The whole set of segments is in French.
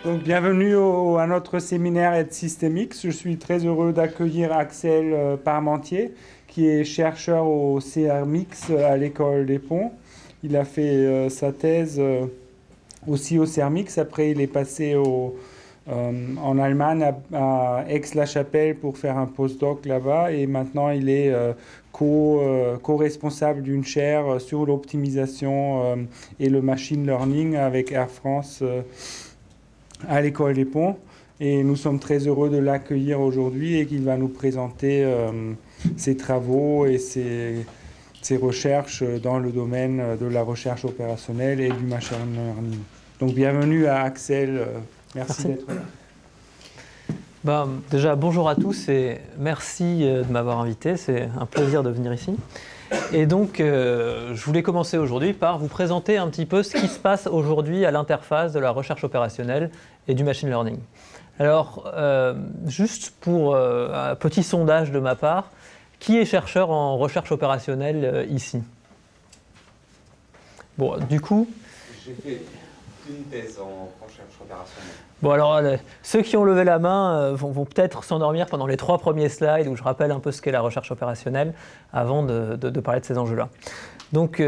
Donc, bienvenue à notre séminaire Aide Systémique. Je suis très heureux d'accueillir Axel Parmentier, qui est chercheur au CERMIX à l'École des Ponts. Il a fait sa thèse aussi au CERMIX. Après, il est passé en Allemagne, à Aix-la-Chapelle, pour faire un postdoc là-bas. Et maintenant, il est co-responsable d'une chaire sur l'optimisation et le machine learning avec Air France à l'École des Ponts. Et nous sommes très heureux de l'accueillir aujourd'hui et qu'il va nous présenter ses travaux et ses recherches dans le domaine de la recherche opérationnelle et du machine learning. Donc bienvenue à Axel, merci d'être là. Déjà, bonjour à tous et merci de m'avoir invité, c'est un plaisir de venir ici. Et donc, je voulais commencer aujourd'hui par vous présenter un petit peu ce qui se passe aujourd'hui à l'interface de la recherche opérationnelle et du machine learning. Alors, juste pour un petit sondage de ma part, qui est chercheur en recherche opérationnelle ici? Bon, du coup... J'ai fait une thèse en recherche opérationnelle. Bon, alors, ceux qui ont levé la main vont peut-être s'endormir pendant les 3 premiers slides où je rappelle un peu ce qu'est la recherche opérationnelle avant de parler de ces enjeux-là. Donc,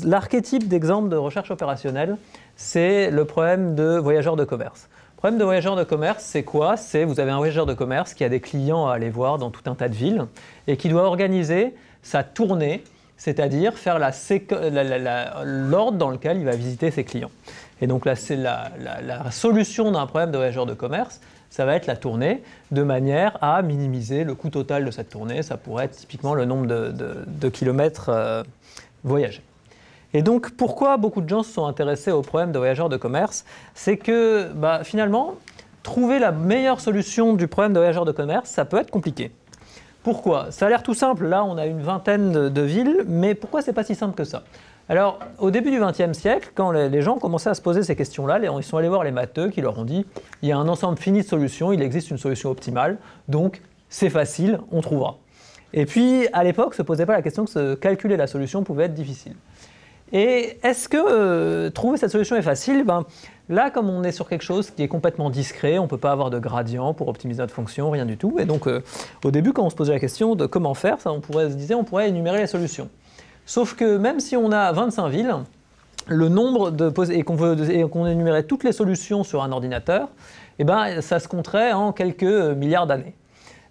l'archétype d'exemple de recherche opérationnelle, c'est le problème de voyageurs de commerce. Le problème de voyageurs de commerce, c'est quoi? C'est vous avez un voyageur de commerce qui a des clients à aller voir dans tout un tas de villes et qui doit organiser sa tournée, c'est-à-dire faire l'ordre dans lequel il va visiter ses clients. Et donc là, c'est la solution d'un problème de voyageur de commerce, ça va être la tournée, de manière à minimiser le coût total de cette tournée. Ça pourrait être typiquement le nombre de kilomètres voyagés. Et donc, pourquoi beaucoup de gens se sont intéressés au problème de voyageurs de commerce? C'est que finalement, trouver la meilleure solution du problème de voyageurs de commerce, ça peut être compliqué. Pourquoi? Ça a l'air tout simple, là on a une vingtaine de villes, mais pourquoi c'est pas si simple que ça? Alors, au début du XXe siècle, quand les gens commençaient à se poser ces questions-là, ils sont allés voir les matheux qui leur ont dit « il y a un ensemble fini de solutions, il existe une solution optimale, donc c'est facile, on trouvera ». Et puis, à l'époque, ne se posait pas la question que calculer la solution pouvait être difficile. Et est-ce que trouver cette solution est facile? Là, comme on est sur quelque chose qui est complètement discret, on ne peut pas avoir de gradient pour optimiser notre fonction, rien du tout. Et donc, au début, quand on se posait la question de comment faire, on pourrait énumérer les solutions. Sauf que même si on a 25 villes, le nombre et qu'on énumérait toutes les solutions sur un ordinateur, ça se compterait en quelques milliards d'années.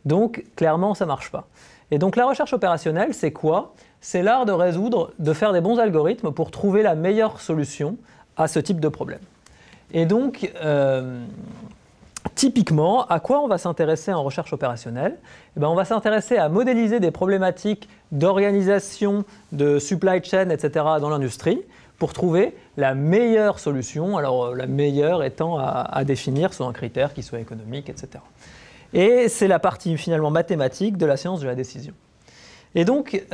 Donc, clairement, ça ne marche pas. Et donc, la recherche opérationnelle, c'est quoi? C'est l'art de faire des bons algorithmes pour trouver la meilleure solution à ce type de problème. Et donc, typiquement, à quoi on va s'intéresser en recherche opérationnelle? On va s'intéresser à modéliser des problématiques d'organisation, de supply chain, etc. dans l'industrie pour trouver la meilleure solution, alors la meilleure étant à définir sur un critère qui soit économique, etc. Et c'est la partie finalement mathématique de la science de la décision. Et donc,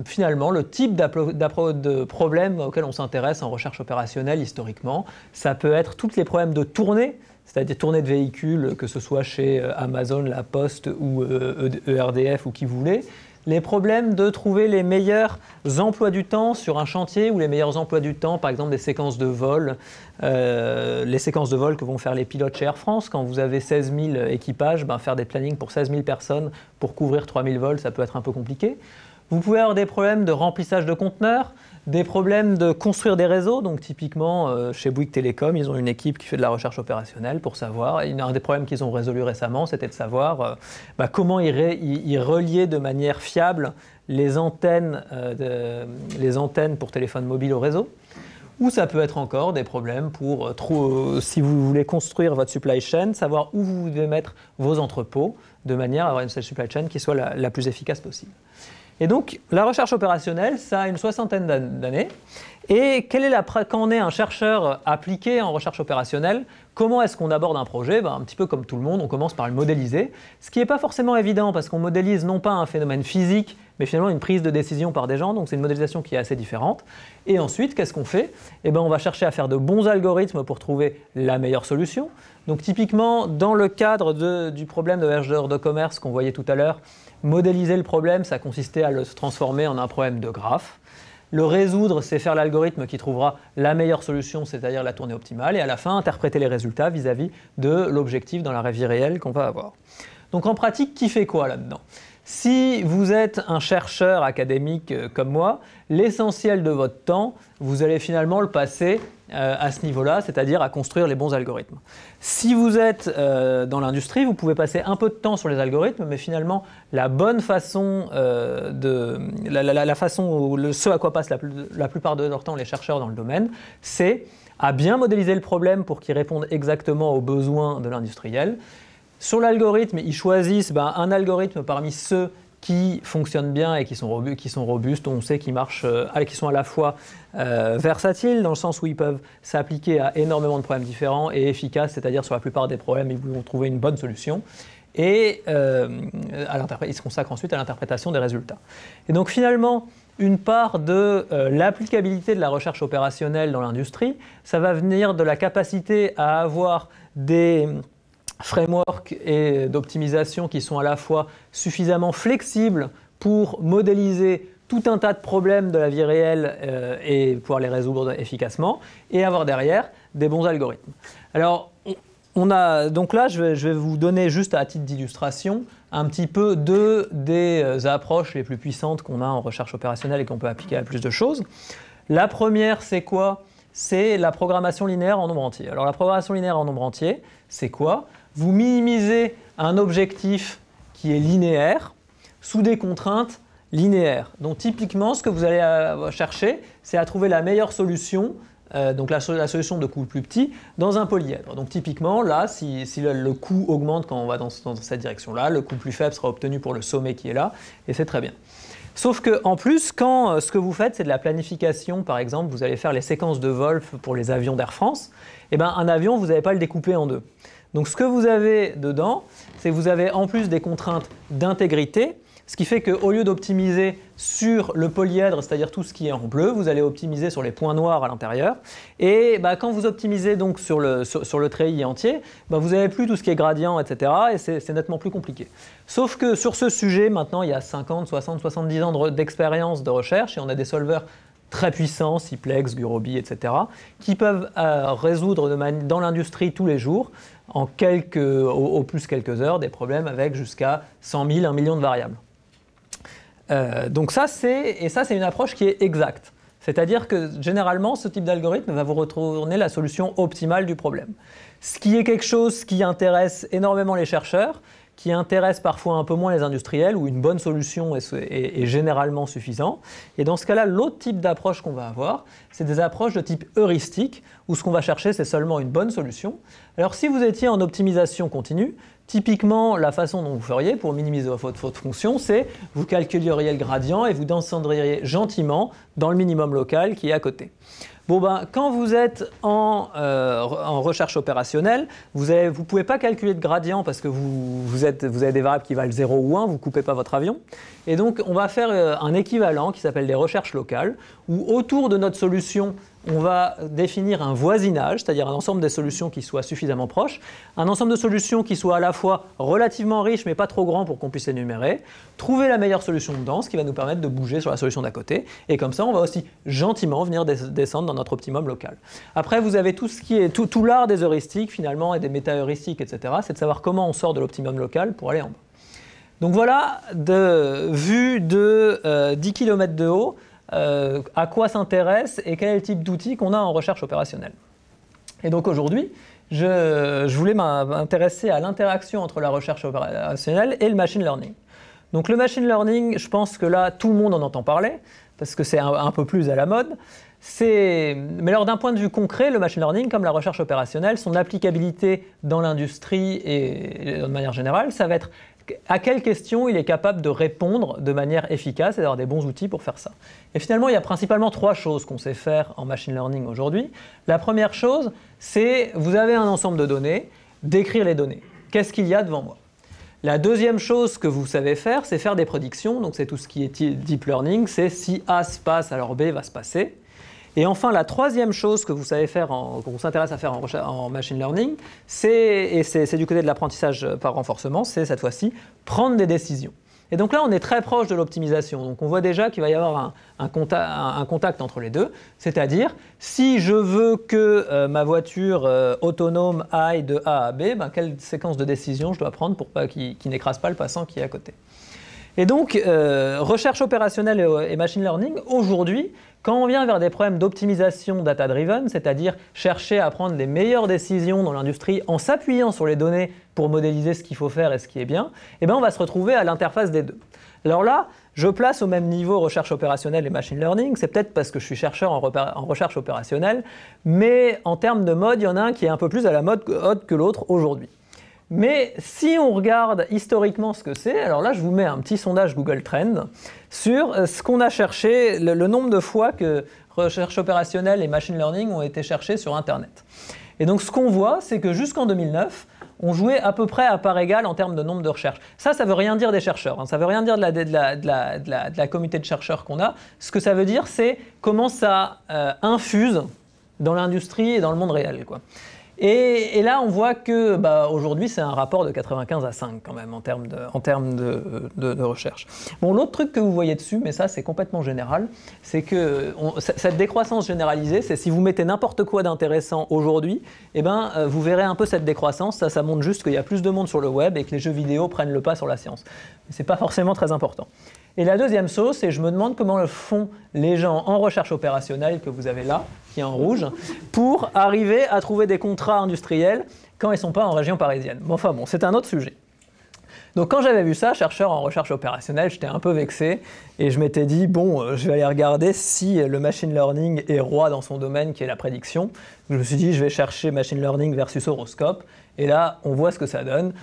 finalement, le type de problème auquel on s'intéresse en recherche opérationnelle historiquement, ça peut être tous les problèmes de tournée, c'est-à-dire tournée de véhicules, que ce soit chez Amazon, La Poste ou ERDF ou qui vous voulez, les problèmes de trouver les meilleurs emplois du temps sur un chantier ou les meilleurs emplois du temps, par exemple des séquences de vol, les séquences de vol que vont faire les pilotes chez Air France. Quand vous avez 16 000 équipages, faire des plannings pour 16 000 personnes pour couvrir 3 000 vols, ça peut être un peu compliqué. Vous pouvez avoir des problèmes de remplissage de conteneurs, des problèmes de construire des réseaux. Donc typiquement, chez Bouygues Télécom, ils ont une équipe qui fait de la recherche opérationnelle pour savoir. Un des problèmes qu'ils ont résolu récemment, c'était de savoir comment ils reliaient de manière fiable les antennes pour téléphone mobile au réseau. Ou ça peut être encore des problèmes pour, si vous voulez construire votre supply chain, savoir où vous devez mettre vos entrepôts de manière à avoir une supply chain qui soit la plus efficace possible. Et donc, la recherche opérationnelle, ça a une soixantaine d'années. Et quand on est un chercheur appliqué en recherche opérationnelle, comment est-ce qu'on aborde un projet? Un petit peu comme tout le monde, on commence par le modéliser. Ce qui n'est pas forcément évident parce qu'on modélise non pas un phénomène physique, mais finalement une prise de décision par des gens. Donc c'est une modélisation qui est assez différente. Et ensuite, qu'est-ce qu'on fait? On va chercher à faire de bons algorithmes pour trouver la meilleure solution. Donc typiquement, dans le cadre du problème de voyageurs de commerce qu'on voyait tout à l'heure, modéliser le problème, ça consistait à le transformer en un problème de graphe. Le résoudre, c'est faire l'algorithme qui trouvera la meilleure solution, c'est-à-dire la tournée optimale, et à la fin, interpréter les résultats vis-à-vie de l'objectif dans la vie réelle qu'on va avoir. Donc en pratique, qui fait quoi là-dedans? Si vous êtes un chercheur académique comme moi, l'essentiel de votre temps, vous allez finalement le passer à ce niveau-là, c'est-à-dire à construire les bons algorithmes. Si vous êtes dans l'industrie, vous pouvez passer un peu de temps sur les algorithmes, mais finalement, la bonne façon, la façon, ce à quoi passent la plupart de leur temps les chercheurs dans le domaine, c'est à bien modéliser le problème pour qu'il réponde exactement aux besoins de l'industriel. Sur l'algorithme, ils choisissent un algorithme parmi ceux qui fonctionnent bien et qui sont robustes, on sait qu'ils marchent, qui sont à la fois versatiles, dans le sens où ils peuvent s'appliquer à énormément de problèmes différents, et efficaces, c'est-à-dire sur la plupart des problèmes, ils vont trouver une bonne solution. Et ils se consacrent ensuite à l'interprétation des résultats. Et donc finalement, une part de l'applicabilité de la recherche opérationnelle dans l'industrie, ça va venir de la capacité à avoir des frameworks et d'optimisation qui sont à la fois suffisamment flexibles pour modéliser tout un tas de problèmes de la vie réelle et pouvoir les résoudre efficacement, et avoir derrière des bons algorithmes. Alors, donc là, je vais vous donner juste à titre d'illustration un petit peu des approches les plus puissantes qu'on a en recherche opérationnelle et qu'on peut appliquer à plus de choses. La première, c'est quoi? C'est la programmation linéaire en nombre entier. Alors la programmation linéaire en nombre entier, c'est quoi? Vous minimisez un objectif qui est linéaire sous des contraintes linéaires. Donc typiquement, ce que vous allez chercher, c'est à trouver la meilleure solution, donc la solution de coût le plus petit, dans un polyèdre. Donc typiquement, là, si le coût augmente quand on va dans cette direction-là, le coût plus faible sera obtenu pour le sommet qui est là, et c'est très bien. Sauf qu'en plus, quand ce que vous faites, c'est de la planification, par exemple, vous allez faire les séquences de vol pour les avions d'Air France, et bien un avion, vous n'allez pas le découper en deux. Donc ce que vous avez dedans, c'est que vous avez en plus des contraintes d'intégrité, ce qui fait qu'au lieu d'optimiser sur le polyèdre, c'est-à-dire tout ce qui est en bleu, vous allez optimiser sur les points noirs à l'intérieur. Et quand vous optimisez donc sur le treillis entier, vous n'avez plus tout ce qui est gradient, etc. Et c'est nettement plus compliqué. Sauf que sur ce sujet, maintenant, il y a 50, 60, 70 ans d'expérience de recherche, et on a des solvers très puissants, Ciplex, Gurobi, etc., qui peuvent résoudre dans l'industrie tous les jours, en au plus quelques heures, des problèmes avec jusqu'à 100 000, 1 million de variables. Donc ça, c'est une approche qui est exacte. C'est-à-dire que généralement, ce type d'algorithme va vous retourner la solution optimale du problème. Ce qui est quelque chose qui intéresse énormément les chercheurs, qui intéresse parfois un peu moins les industriels, où une bonne solution est généralement suffisant. Et dans ce cas-là, l'autre type d'approche qu'on va avoir, c'est des approches de type heuristique, où ce qu'on va chercher, c'est seulement une bonne solution. Alors si vous étiez en optimisation continue, typiquement, la façon dont vous feriez pour minimiser votre fonction, c'est vous calculeriez le gradient et vous descendriez gentiment dans le minimum local qui est à côté. Bon quand vous êtes en recherche opérationnelle, vous ne pouvez pas calculer de gradient parce que vous avez des variables qui valent 0 ou 1, vous ne coupez pas votre avion. Et donc on va faire un équivalent qui s'appelle des recherches locales, où autour de notre solution, on va définir un voisinage, c'est-à-dire un ensemble de solutions qui soient suffisamment proches, un ensemble de solutions qui soient à la fois relativement riches mais pas trop grand pour qu'on puisse énumérer, trouver la meilleure solution dedans, ce qui va nous permettre de bouger sur la solution d'à côté, et comme ça on va aussi gentiment venir descendre dans notre optimum local. Après vous avez tout ce qui est tout l'art des heuristiques finalement et des méta-heuristiques, etc. C'est de savoir comment on sort de l'optimum local pour aller en bas. Donc voilà, vue de 10 km de haut, à quoi s'intéresse et quel est le type d'outils qu'on a en recherche opérationnelle. Et donc aujourd'hui, je voulais m'intéresser à l'interaction entre la recherche opérationnelle et le machine learning. Donc le machine learning, je pense que là, tout le monde en entend parler, parce que c'est un peu plus à la mode. Mais alors d'un point de vue concret, le machine learning, comme la recherche opérationnelle, son applicabilité dans l'industrie et de manière générale, ça va être à quelles questions il est capable de répondre de manière efficace et d'avoir des bons outils pour faire ça. Et finalement, il y a principalement 3 choses qu'on sait faire en machine learning aujourd'hui. La première chose, c'est vous avez un ensemble de données, décrire les données. Qu'est-ce qu'il y a devant moi? La deuxième chose que vous savez faire, c'est faire des prédictions. Donc c'est tout ce qui est deep learning, c'est si A se passe, alors B va se passer. Et enfin, la troisième chose que vous savez faire, qu'on s'intéresse à faire en machine learning, c'est du côté de l'apprentissage par renforcement, c'est cette fois-ci prendre des décisions. Et donc là, on est très proche de l'optimisation. Donc on voit déjà qu'il va y avoir un contact entre les deux. C'est-à-dire, si je veux que ma voiture autonome aille de A à B, ben, quelle séquence de décision je dois prendre pour qu'il n'écrase pas le passant qui est à côté. Et donc, recherche opérationnelle et machine learning, aujourd'hui, quand on vient vers des problèmes d'optimisation data-driven, c'est-à-dire chercher à prendre les meilleures décisions dans l'industrie en s'appuyant sur les données pour modéliser ce qu'il faut faire et ce qui est bien, eh ben on va se retrouver à l'interface des deux. Alors là, je place au même niveau recherche opérationnelle et machine learning, c'est peut-être parce que je suis chercheur en recherche opérationnelle, mais en termes de mode, il y en a un qui est un peu plus à la mode que l'autre aujourd'hui. Mais si on regarde historiquement ce que c'est, alors là je vous mets un petit sondage Google Trends sur ce qu'on a cherché, le nombre de fois que recherche opérationnelle et machine learning ont été cherchés sur Internet. Et donc ce qu'on voit, c'est que jusqu'en 2009, on jouait à peu près à part égale en termes de nombre de recherches. Ça ne veut rien dire des chercheurs, hein. Ça ne veut rien dire de la communauté de chercheurs qu'on a. Ce que ça veut dire, c'est comment ça infuse dans l'industrie et dans le monde réel, quoi. Et là, on voit que aujourd'hui, c'est un rapport de 95 à 5 quand même en termes de recherche. Bon, l'autre truc que vous voyez dessus, mais ça c'est complètement général, c'est que cette décroissance généralisée, c'est si vous mettez n'importe quoi d'intéressant aujourd'hui, eh ben, vous verrez un peu cette décroissance. Ça montre juste qu'il y a plus de monde sur le web et que les jeux vidéo prennent le pas sur la science. Ce n'est pas forcément très important. Et la deuxième chose, c'est je me demande comment le font les gens en recherche opérationnelle que vous avez là, qui est en rouge, pour arriver à trouver des contrats industriels quand ils ne sont pas en région parisienne. Bon, enfin bon, c'est un autre sujet. Donc quand j'avais vu ça, chercheur en recherche opérationnelle, j'étais un peu vexé et je m'étais dit, bon, je vais aller regarder si le machine learning est roi dans son domaine qui est la prédiction. Je me suis dit, je vais chercher machine learning versus horoscope et là, on voit ce que ça donne.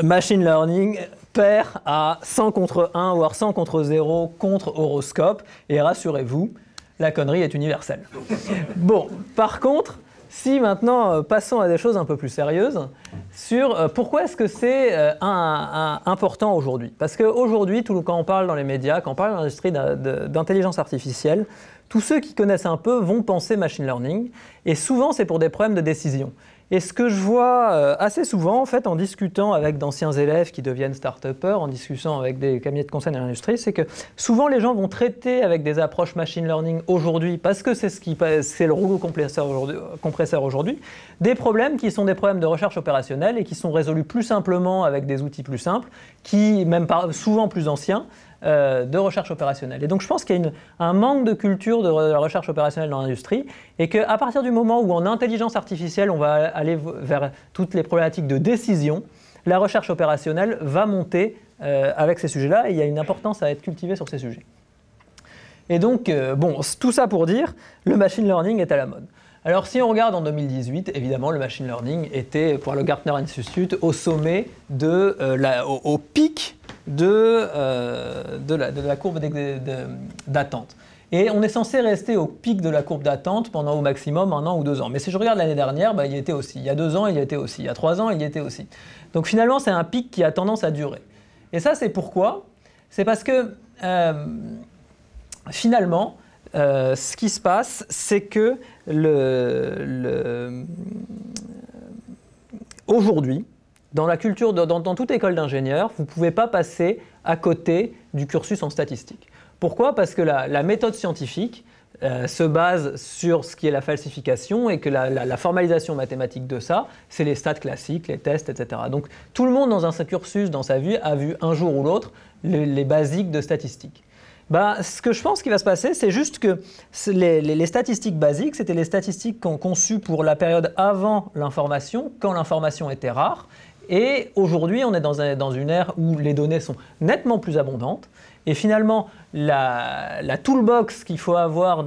Machine learning perd à 100 contre 1, voire 100 contre 0 contre horoscope. Et rassurez-vous, la connerie est universelle. Bon, par contre, si maintenant, passons à des choses un peu plus sérieuses, sur pourquoi est-ce que c'est important aujourd'hui. Parce qu'aujourd'hui, quand on parle dans les médias, quand on parle dans l'industrie d'intelligence artificielle, tous ceux qui connaissent un peu vont penser machine learning, et souvent c'est pour des problèmes de décision. Et ce que je vois assez souvent, en fait, en discutant avec d'anciens élèves qui deviennent start-upers, en discutant avec des cabinets de conseil dans l'industrie, c'est que souvent les gens vont traiter avec des approches machine learning aujourd'hui, parce que c'est le rouleau compresseur aujourd'hui, des problèmes qui sont des problèmes de recherche opérationnelle et qui sont résolus plus simplement avec des outils plus simples, souvent plus anciens, de recherche opérationnelle. Et donc je pense qu'il y a un manque de culture de la recherche opérationnelle dans l'industrie et qu'à partir du moment où en intelligence artificielle on va aller vers toutes les problématiques de décision, la recherche opérationnelle va monter avec ces sujets-là et il y a une importance à être cultivée sur ces sujets. Et donc, bon, tout ça pour dire, le machine learning est à la mode. Alors si on regarde en 2018, évidemment le machine learning était pour le Gartner Institute au sommet au pic de la courbe d'attente. Et on est censé rester au pic de la courbe d'attente pendant au maximum 1 an ou 2 ans. Mais si je regarde l'année dernière, il y était aussi. Il y a 2 ans, il y était aussi. Il y a 3 ans, il y était aussi. Donc finalement, c'est un pic qui a tendance à durer. Et ça, c'est pourquoi? C'est parce que finalement, ce qui se passe, c'est que aujourd'hui, dans la culture, dans toute école d'ingénieur, vous ne pouvez pas passer à côté du cursus en statistique. Pourquoi? Parce que la méthode scientifique se base sur ce qui est la falsification et que la formalisation mathématique de ça, c'est les stats classiques, les tests, etc. Donc tout le monde dans un cursus, dans sa vie, a vu un jour ou l'autre les basiques de statistiques. Ce que je pense qui va se passer, c'est juste que les statistiques basiques, c'était les statistiques conçues pour la période avant l'information, quand l'information était rare. Et aujourd'hui, on est dans une ère où les données sont nettement plus abondantes. Et finalement, la toolbox qu'il faut avoir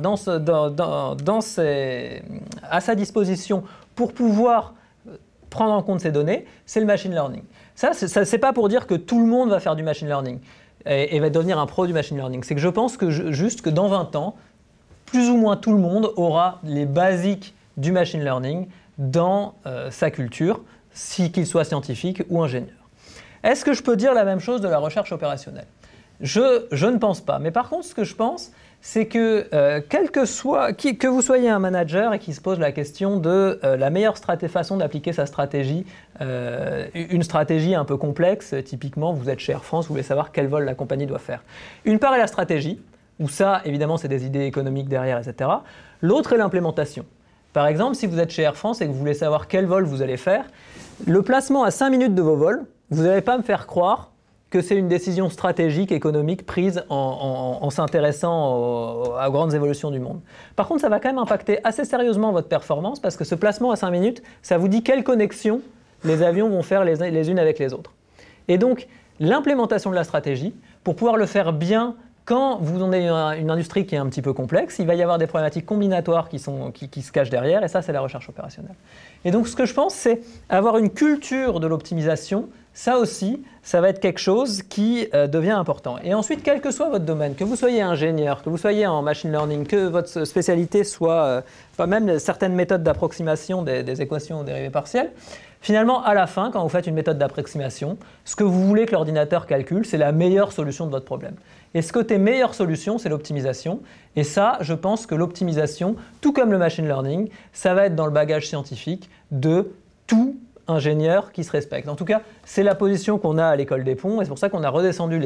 à sa disposition pour pouvoir prendre en compte ces données, c'est le machine learning. Ça, c'est pas pour dire que tout le monde va faire du machine learning et va devenir un pro du machine learning. C'est que je pense que juste que dans 20 ans, plus ou moins tout le monde aura les basiques du machine learning dans sa culture, qu'il soit scientifique ou ingénieur. Est-ce que je peux dire la même chose de la recherche opérationnelle ? Je ne pense pas. Mais par contre, ce que je pense, c'est que que vous soyez un manager et qui se pose la question de la meilleure façon d'appliquer sa stratégie, une stratégie un peu complexe, typiquement vous êtes chez Air France, vous voulez savoir quel vol la compagnie doit faire. Une part est la stratégie, où ça évidemment c'est des idées économiques derrière, etc. L'autre est l'implémentation. Par exemple, si vous êtes chez Air France et que vous voulez savoir quel vol vous allez faire, le placement à 5 minutes de vos vols, vous n'allez pas me faire croire que c'est une décision stratégique, économique prise en s'intéressant aux grandes évolutions du monde. Par contre, ça va quand même impacter assez sérieusement votre performance parce que ce placement à 5 minutes, ça vous dit quelles connexions les avions vont faire les unes avec les autres. Et donc, l'implémentation de la stratégie, pour pouvoir le faire bien quand vous en avez une industrie qui est un petit peu complexe, il va y avoir des problématiques combinatoires qui se cachent derrière, et ça, c'est la recherche opérationnelle. Et donc, ce que je pense, c'est avoir une culture de l'optimisation. Ça aussi, ça va être quelque chose qui devient important. Et ensuite, quel que soit votre domaine, que vous soyez ingénieur, que vous soyez en machine learning, que votre spécialité soit pas même certaines méthodes d'approximation des équations aux dérivées partielles, finalement, à la fin, quand vous faites une méthode d'approximation, ce que vous voulez que l'ordinateur calcule, c'est la meilleure solution de votre problème. Et ce côté meilleure solution, c'est l'optimisation. Et ça, je pense que l'optimisation, tout comme le machine learning, ça va être dans le bagage scientifique de tout ingénieur qui se respecte. En tout cas, c'est la position qu'on a à l'école des ponts et c'est pour ça qu'on a redescendu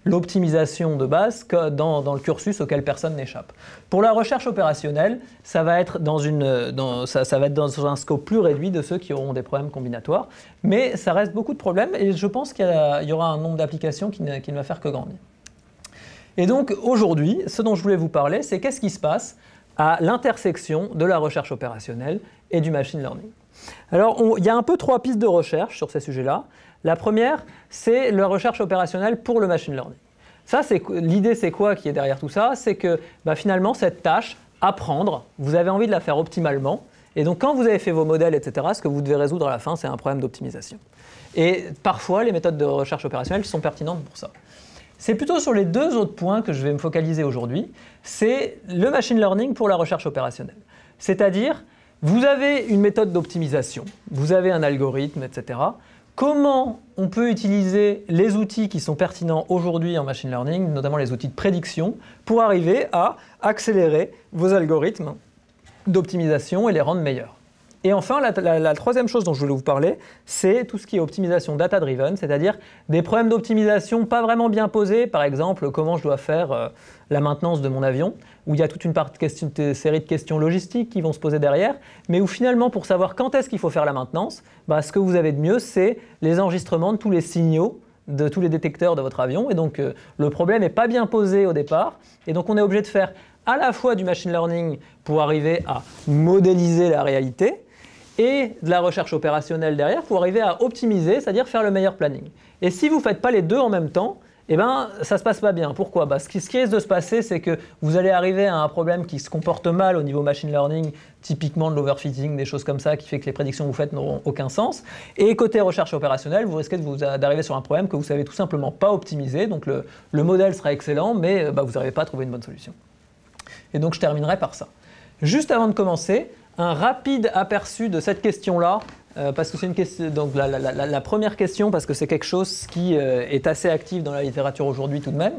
l'optimisation de base dans le cursus auquel personne n'échappe. Pour la recherche opérationnelle, ça va être dans un scope plus réduit de ceux qui auront des problèmes combinatoires, mais ça reste beaucoup de problèmes et je pense qu'il y aura un nombre d'applications qui ne va faire que grandir. Et donc aujourd'hui, ce dont je voulais vous parler, c'est qu'est-ce qui se passe à l'intersection de la recherche opérationnelle et du machine learning. Alors, il y a un peu 3 pistes de recherche sur ces sujets-là. La première, c'est la recherche opérationnelle pour le machine learning. L'idée, c'est quoi qui est derrière tout ça? C'est que finalement, cette tâche, apprendre, vous avez envie de la faire optimalement. Et donc, quand vous avez fait vos modèles, etc., ce que vous devez résoudre à la fin, c'est un problème d'optimisation. Et parfois, les méthodes de recherche opérationnelle sont pertinentes pour ça. C'est plutôt sur les 2 autres points que je vais me focaliser aujourd'hui. C'est le machine learning pour la recherche opérationnelle. C'est-à-dire, vous avez une méthode d'optimisation, vous avez un algorithme, etc. Comment on peut utiliser les outils qui sont pertinents aujourd'hui en machine learning, notamment les outils de prédiction, pour arriver à accélérer vos algorithmes d'optimisation et les rendre meilleurs. Et enfin, la troisième chose dont je voulais vous parler, c'est tout ce qui est optimisation data-driven, c'est-à-dire des problèmes d'optimisation pas vraiment bien posés, par exemple comment je dois faire la maintenance de mon avion, où il y a toute une série de questions logistiques qui vont se poser derrière, mais où finalement, pour savoir quand est-ce qu'il faut faire la maintenance, ce que vous avez de mieux, c'est les enregistrements de tous les signaux, de tous les détecteurs de votre avion, et donc le problème n'est pas bien posé au départ, et donc on est obligé de faire à la fois du machine learning pour arriver à modéliser la réalité, et de la recherche opérationnelle derrière pour arriver à optimiser, c'est-à-dire faire le meilleur planning. Et si vous ne faites pas les deux en même temps, ça ne se passe pas bien. Pourquoi? Ce qui risque de se passer, c'est que vous allez arriver à un problème qui se comporte mal au niveau machine learning, typiquement de l'overfitting, des choses comme ça, qui fait que les prédictions que vous faites n'auront aucun sens. Et côté recherche opérationnelle, vous risquez d'arriver sur un problème que vous ne savez tout simplement pas optimiser. Donc le modèle sera excellent, mais vous n'arrivez pas à trouver une bonne solution. Et donc je terminerai par ça. Juste avant de commencer, un rapide aperçu de cette question-là, parce que c'est une question, donc la première question, parce que c'est quelque chose qui est assez actif dans la littérature aujourd'hui tout de même.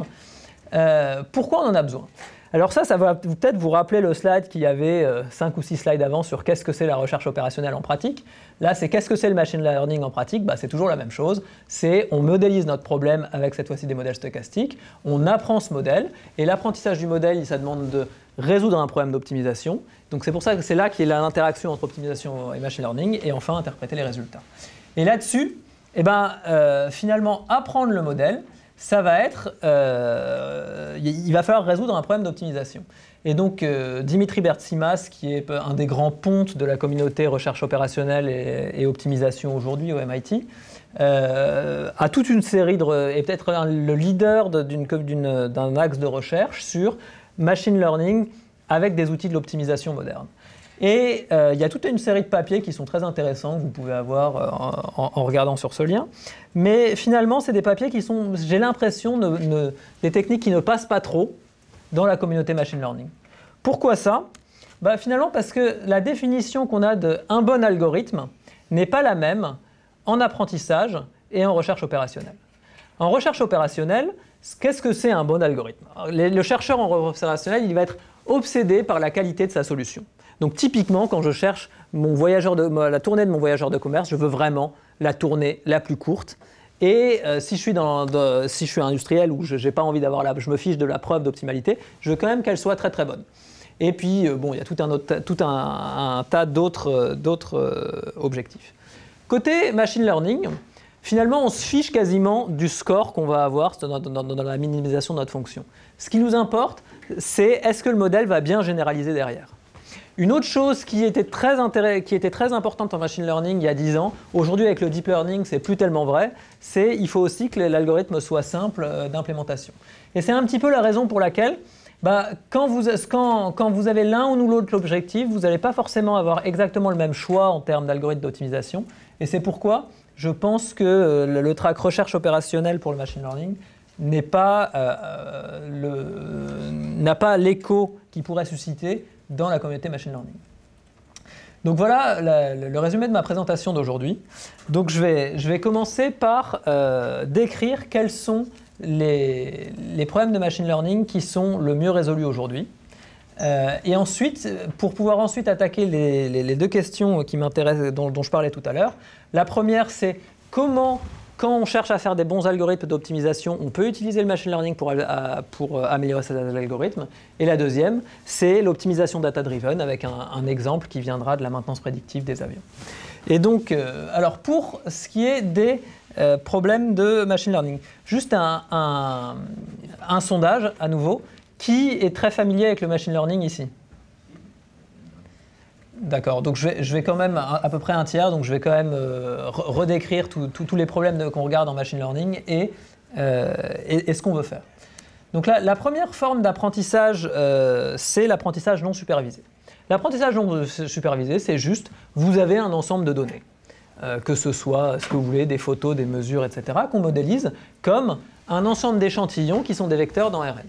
Pourquoi on en a besoin? Alors ça va peut-être vous rappeler le slide qu'il y avait 5 ou 6 slides avant sur qu'est-ce que c'est la recherche opérationnelle en pratique. Là, c'est qu'est-ce que c'est le machine learning en pratique? C'est toujours la même chose. C'est on modélise notre problème avec cette fois-ci des modèles stochastiques, on apprend ce modèle, et l'apprentissage du modèle, ça demande de résoudre un problème d'optimisation. Donc c'est pour ça que c'est là qu'il y a l'interaction entre optimisation et machine learning, et enfin interpréter les résultats. Et là-dessus, finalement, apprendre le modèle, ça va être, il va falloir résoudre un problème d'optimisation. Et donc Dimitri Bertsimas, qui est un des grands pontes de la communauté recherche opérationnelle et optimisation aujourd'hui au MIT, a toute une série est peut-être le leader d'un axe de recherche sur machine learning avec des outils de l'optimisation moderne. Et il y a toute une série de papiers qui sont très intéressants, que vous pouvez avoir en regardant sur ce lien. Mais finalement, c'est des papiers qui sont, j'ai l'impression, des techniques qui ne passent pas trop dans la communauté machine learning. Pourquoi ça? Finalement, parce que la définition qu'on a d'un bon algorithme n'est pas la même en apprentissage et en recherche opérationnelle. En recherche opérationnelle, Qu'est-ce que c'est un bon algorithme? Le chercheur en opérationnel, il va être obsédé par la qualité de sa solution. Donc typiquement, quand je cherche la tournée de mon voyageur de commerce, je veux vraiment la tournée la plus courte. Et si je suis industriel ou je n'ai pas envie je me fiche de la preuve d'optimalité, je veux quand même qu'elle soit très très bonne. Et puis, bon, il y a tout un tas d'autres objectifs. Côté machine learning, finalement, on se fiche quasiment du score qu'on va avoir dans la minimisation de notre fonction. Ce qui nous importe, c'est est-ce que le modèle va bien généraliser derrière. Une autre chose qui était très importante en machine learning il y a 10 ans, aujourd'hui avec le deep learning, c'est plus tellement vrai, c'est qu'il faut aussi que l'algorithme soit simple d'implémentation. Et c'est un petit peu la raison pour laquelle quand vous avez l'un ou l'autre objectif, vous n'allez pas forcément avoir exactement le même choix en termes d'algorithme d'optimisation. Et c'est pourquoi je pense que le track recherche opérationnelle pour le machine learning n'a pas l'écho qu'il pourrait susciter dans la communauté machine learning. Donc voilà le résumé de ma présentation d'aujourd'hui. Donc je vais commencer par décrire quels sont les problèmes de machine learning qui sont le mieux résolus aujourd'hui. Et ensuite, pour pouvoir ensuite attaquer les deux questions qui m'intéressent, dont je parlais tout à l'heure, la première c'est comment, quand on cherche à faire des bons algorithmes d'optimisation, on peut utiliser le machine learning pour améliorer ces algorithmes. Et la deuxième, c'est l'optimisation data-driven avec un exemple qui viendra de la maintenance prédictive des avions. Et donc, alors pour ce qui est des problèmes de machine learning, juste un sondage à nouveau. Qui est très familier avec le machine learning ici? D'accord, donc je vais quand même à peu près un tiers, donc je vais quand même redécrire tous les problèmes qu'on regarde en machine learning et ce qu'on veut faire. Donc là, la première forme d'apprentissage, c'est l'apprentissage non supervisé. L'apprentissage non supervisé, c'est juste, vous avez un ensemble de données, que ce soit ce que vous voulez, des photos, des mesures, etc., qu'on modélise comme un ensemble d'échantillons qui sont des vecteurs dans RN.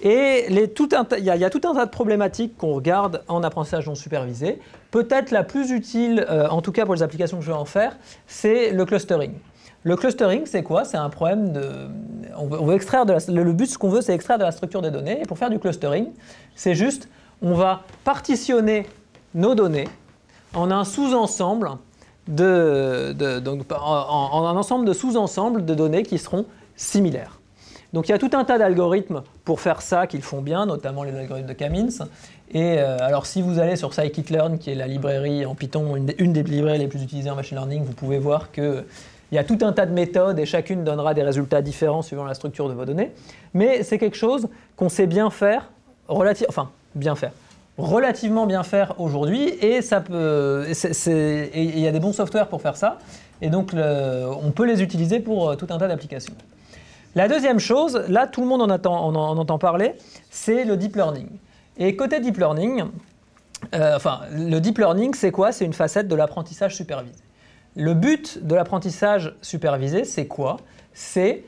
Et il y a tout un tas de problématiques qu'on regarde en apprentissage non supervisé. Peut-être la plus utile, en tout cas pour les applications que je vais en faire, c'est le clustering. Le clustering, c'est quoi? C'est un problème on veut extraire le but, ce qu'on veut, c'est extraire de la structure des données. Et pour faire du clustering, c'est juste, on va partitionner nos données en un sous-ensemble en un ensemble de sous-ensembles de données qui seront similaires. Donc il y a tout un tas d'algorithmes pour faire ça qui le font bien, notamment les algorithmes de Kamins. Et alors si vous allez sur scikit-learn, qui est la librairie en Python, une des librairies les plus utilisées en machine learning, vous pouvez voir qu'il y a tout un tas de méthodes et chacune donnera des résultats différents suivant la structure de vos données. Mais c'est quelque chose qu'on sait bien faire, relativement bien faire aujourd'hui, et il y a des bons softwares pour faire ça. Et donc on peut les utiliser pour tout un tas d'applications. La deuxième chose, là tout le monde en entend parler, c'est le deep learning. Et côté deep learning, le deep learning c'est quoi? C'est une facette de l'apprentissage supervisé. Le but de l'apprentissage supervisé, c'est quoi? C'est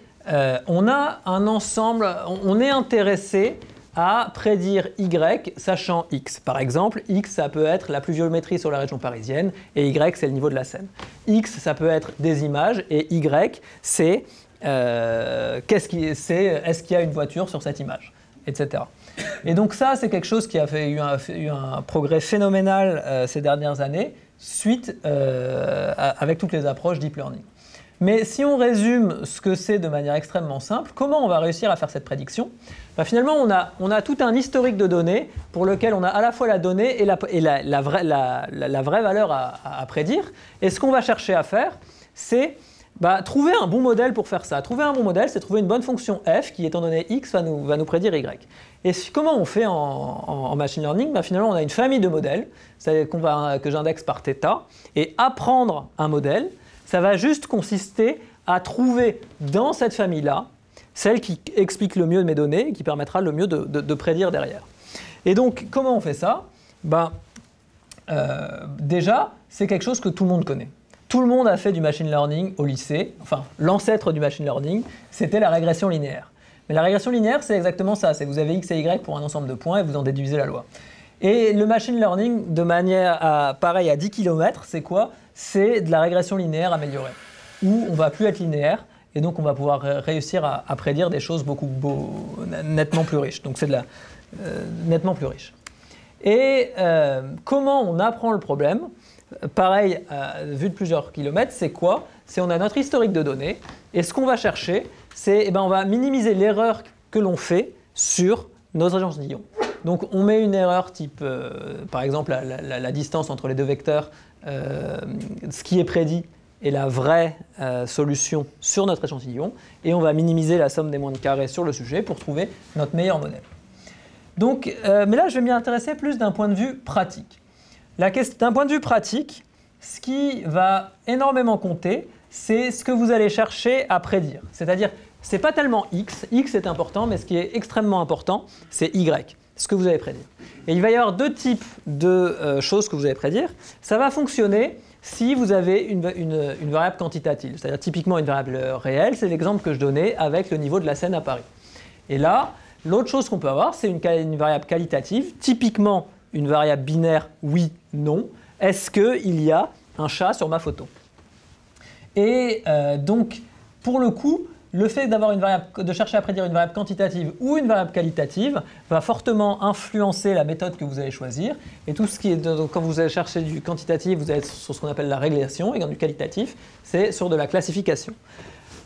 on a un ensemble, on est intéressé à prédire Y sachant X. Par exemple, X ça peut être la pluviométrie sur la région parisienne et Y c'est le niveau de la Seine. X ça peut être des images et Y c'est est-ce qu'il y a une voiture sur cette image, etc. Et donc ça, c'est quelque chose qui a eu un progrès phénoménal ces dernières années, avec toutes les approches deep learning. Mais si on résume ce que c'est de manière extrêmement simple, comment on va réussir à faire cette prédiction? Finalement, on a tout un historique de données pour lequel on a à la fois la donnée et la vraie valeur à prédire. Et ce qu'on va chercher à faire, c'est trouver un bon modèle pour faire ça. Trouver un bon modèle, c'est trouver une bonne fonction f qui, étant donné x, va nous prédire y. Et comment on fait en machine learning? Finalement, on a une famille de modèles que j'indexe par θ. Et apprendre un modèle, ça va juste consister à trouver dans cette famille-là celle qui explique le mieux mes données et qui permettra le mieux de prédire derrière. Et donc, comment on fait ça? Déjà, c'est quelque chose que tout le monde connaît. Tout le monde a fait du machine learning au lycée. Enfin, l'ancêtre du machine learning, c'était la régression linéaire. Mais la régression linéaire, c'est exactement ça. C'est que vous avez x et y pour un ensemble de points et vous en déduisez la loi. Et le machine learning, de manière pareil à 10 km, c'est quoi? C'est de la régression linéaire améliorée, où on ne va plus être linéaire et donc on va pouvoir réussir à prédire des choses nettement plus riches. Donc c'est nettement plus riche. Et comment on apprend le problème? Pareil, vu de plusieurs kilomètres, c'est quoi? C'est on a notre historique de données, et ce qu'on va chercher, c'est on va minimiser l'erreur que l'on fait sur notre échantillon. Donc on met une erreur type, par exemple, la distance entre les deux vecteurs, ce qui est prédit et la vraie solution sur notre échantillon, et on va minimiser la somme des moindres carrés sur le sujet pour trouver notre meilleur modèle. Donc, mais là, je vais m'y intéresser plus d'un point de vue pratique. D'un point de vue pratique, ce qui va énormément compter, c'est ce que vous allez chercher à prédire. C'est-à-dire, ce n'est pas tellement x est important, mais ce qui est extrêmement important, c'est y, ce que vous allez prédire. Et il va y avoir deux types de choses que vous allez prédire. Ça va fonctionner si vous avez une variable quantitative, c'est-à-dire typiquement une variable réelle, c'est l'exemple que je donnais avec le niveau de la Seine à Paris. Et là, l'autre chose qu'on peut avoir, c'est une variable qualitative, typiquement une variable binaire oui, non. Est-ce qu'il y a un chat sur ma photo? Et donc, pour le coup, le fait de chercher à prédire une variable quantitative ou une variable qualitative va fortement influencer la méthode que vous allez choisir. Et tout ce qui est, donc, quand vous allez chercher du quantitatif, vous allez être sur ce qu'on appelle la régréssion, et quand du qualitatif, c'est sur de la classification.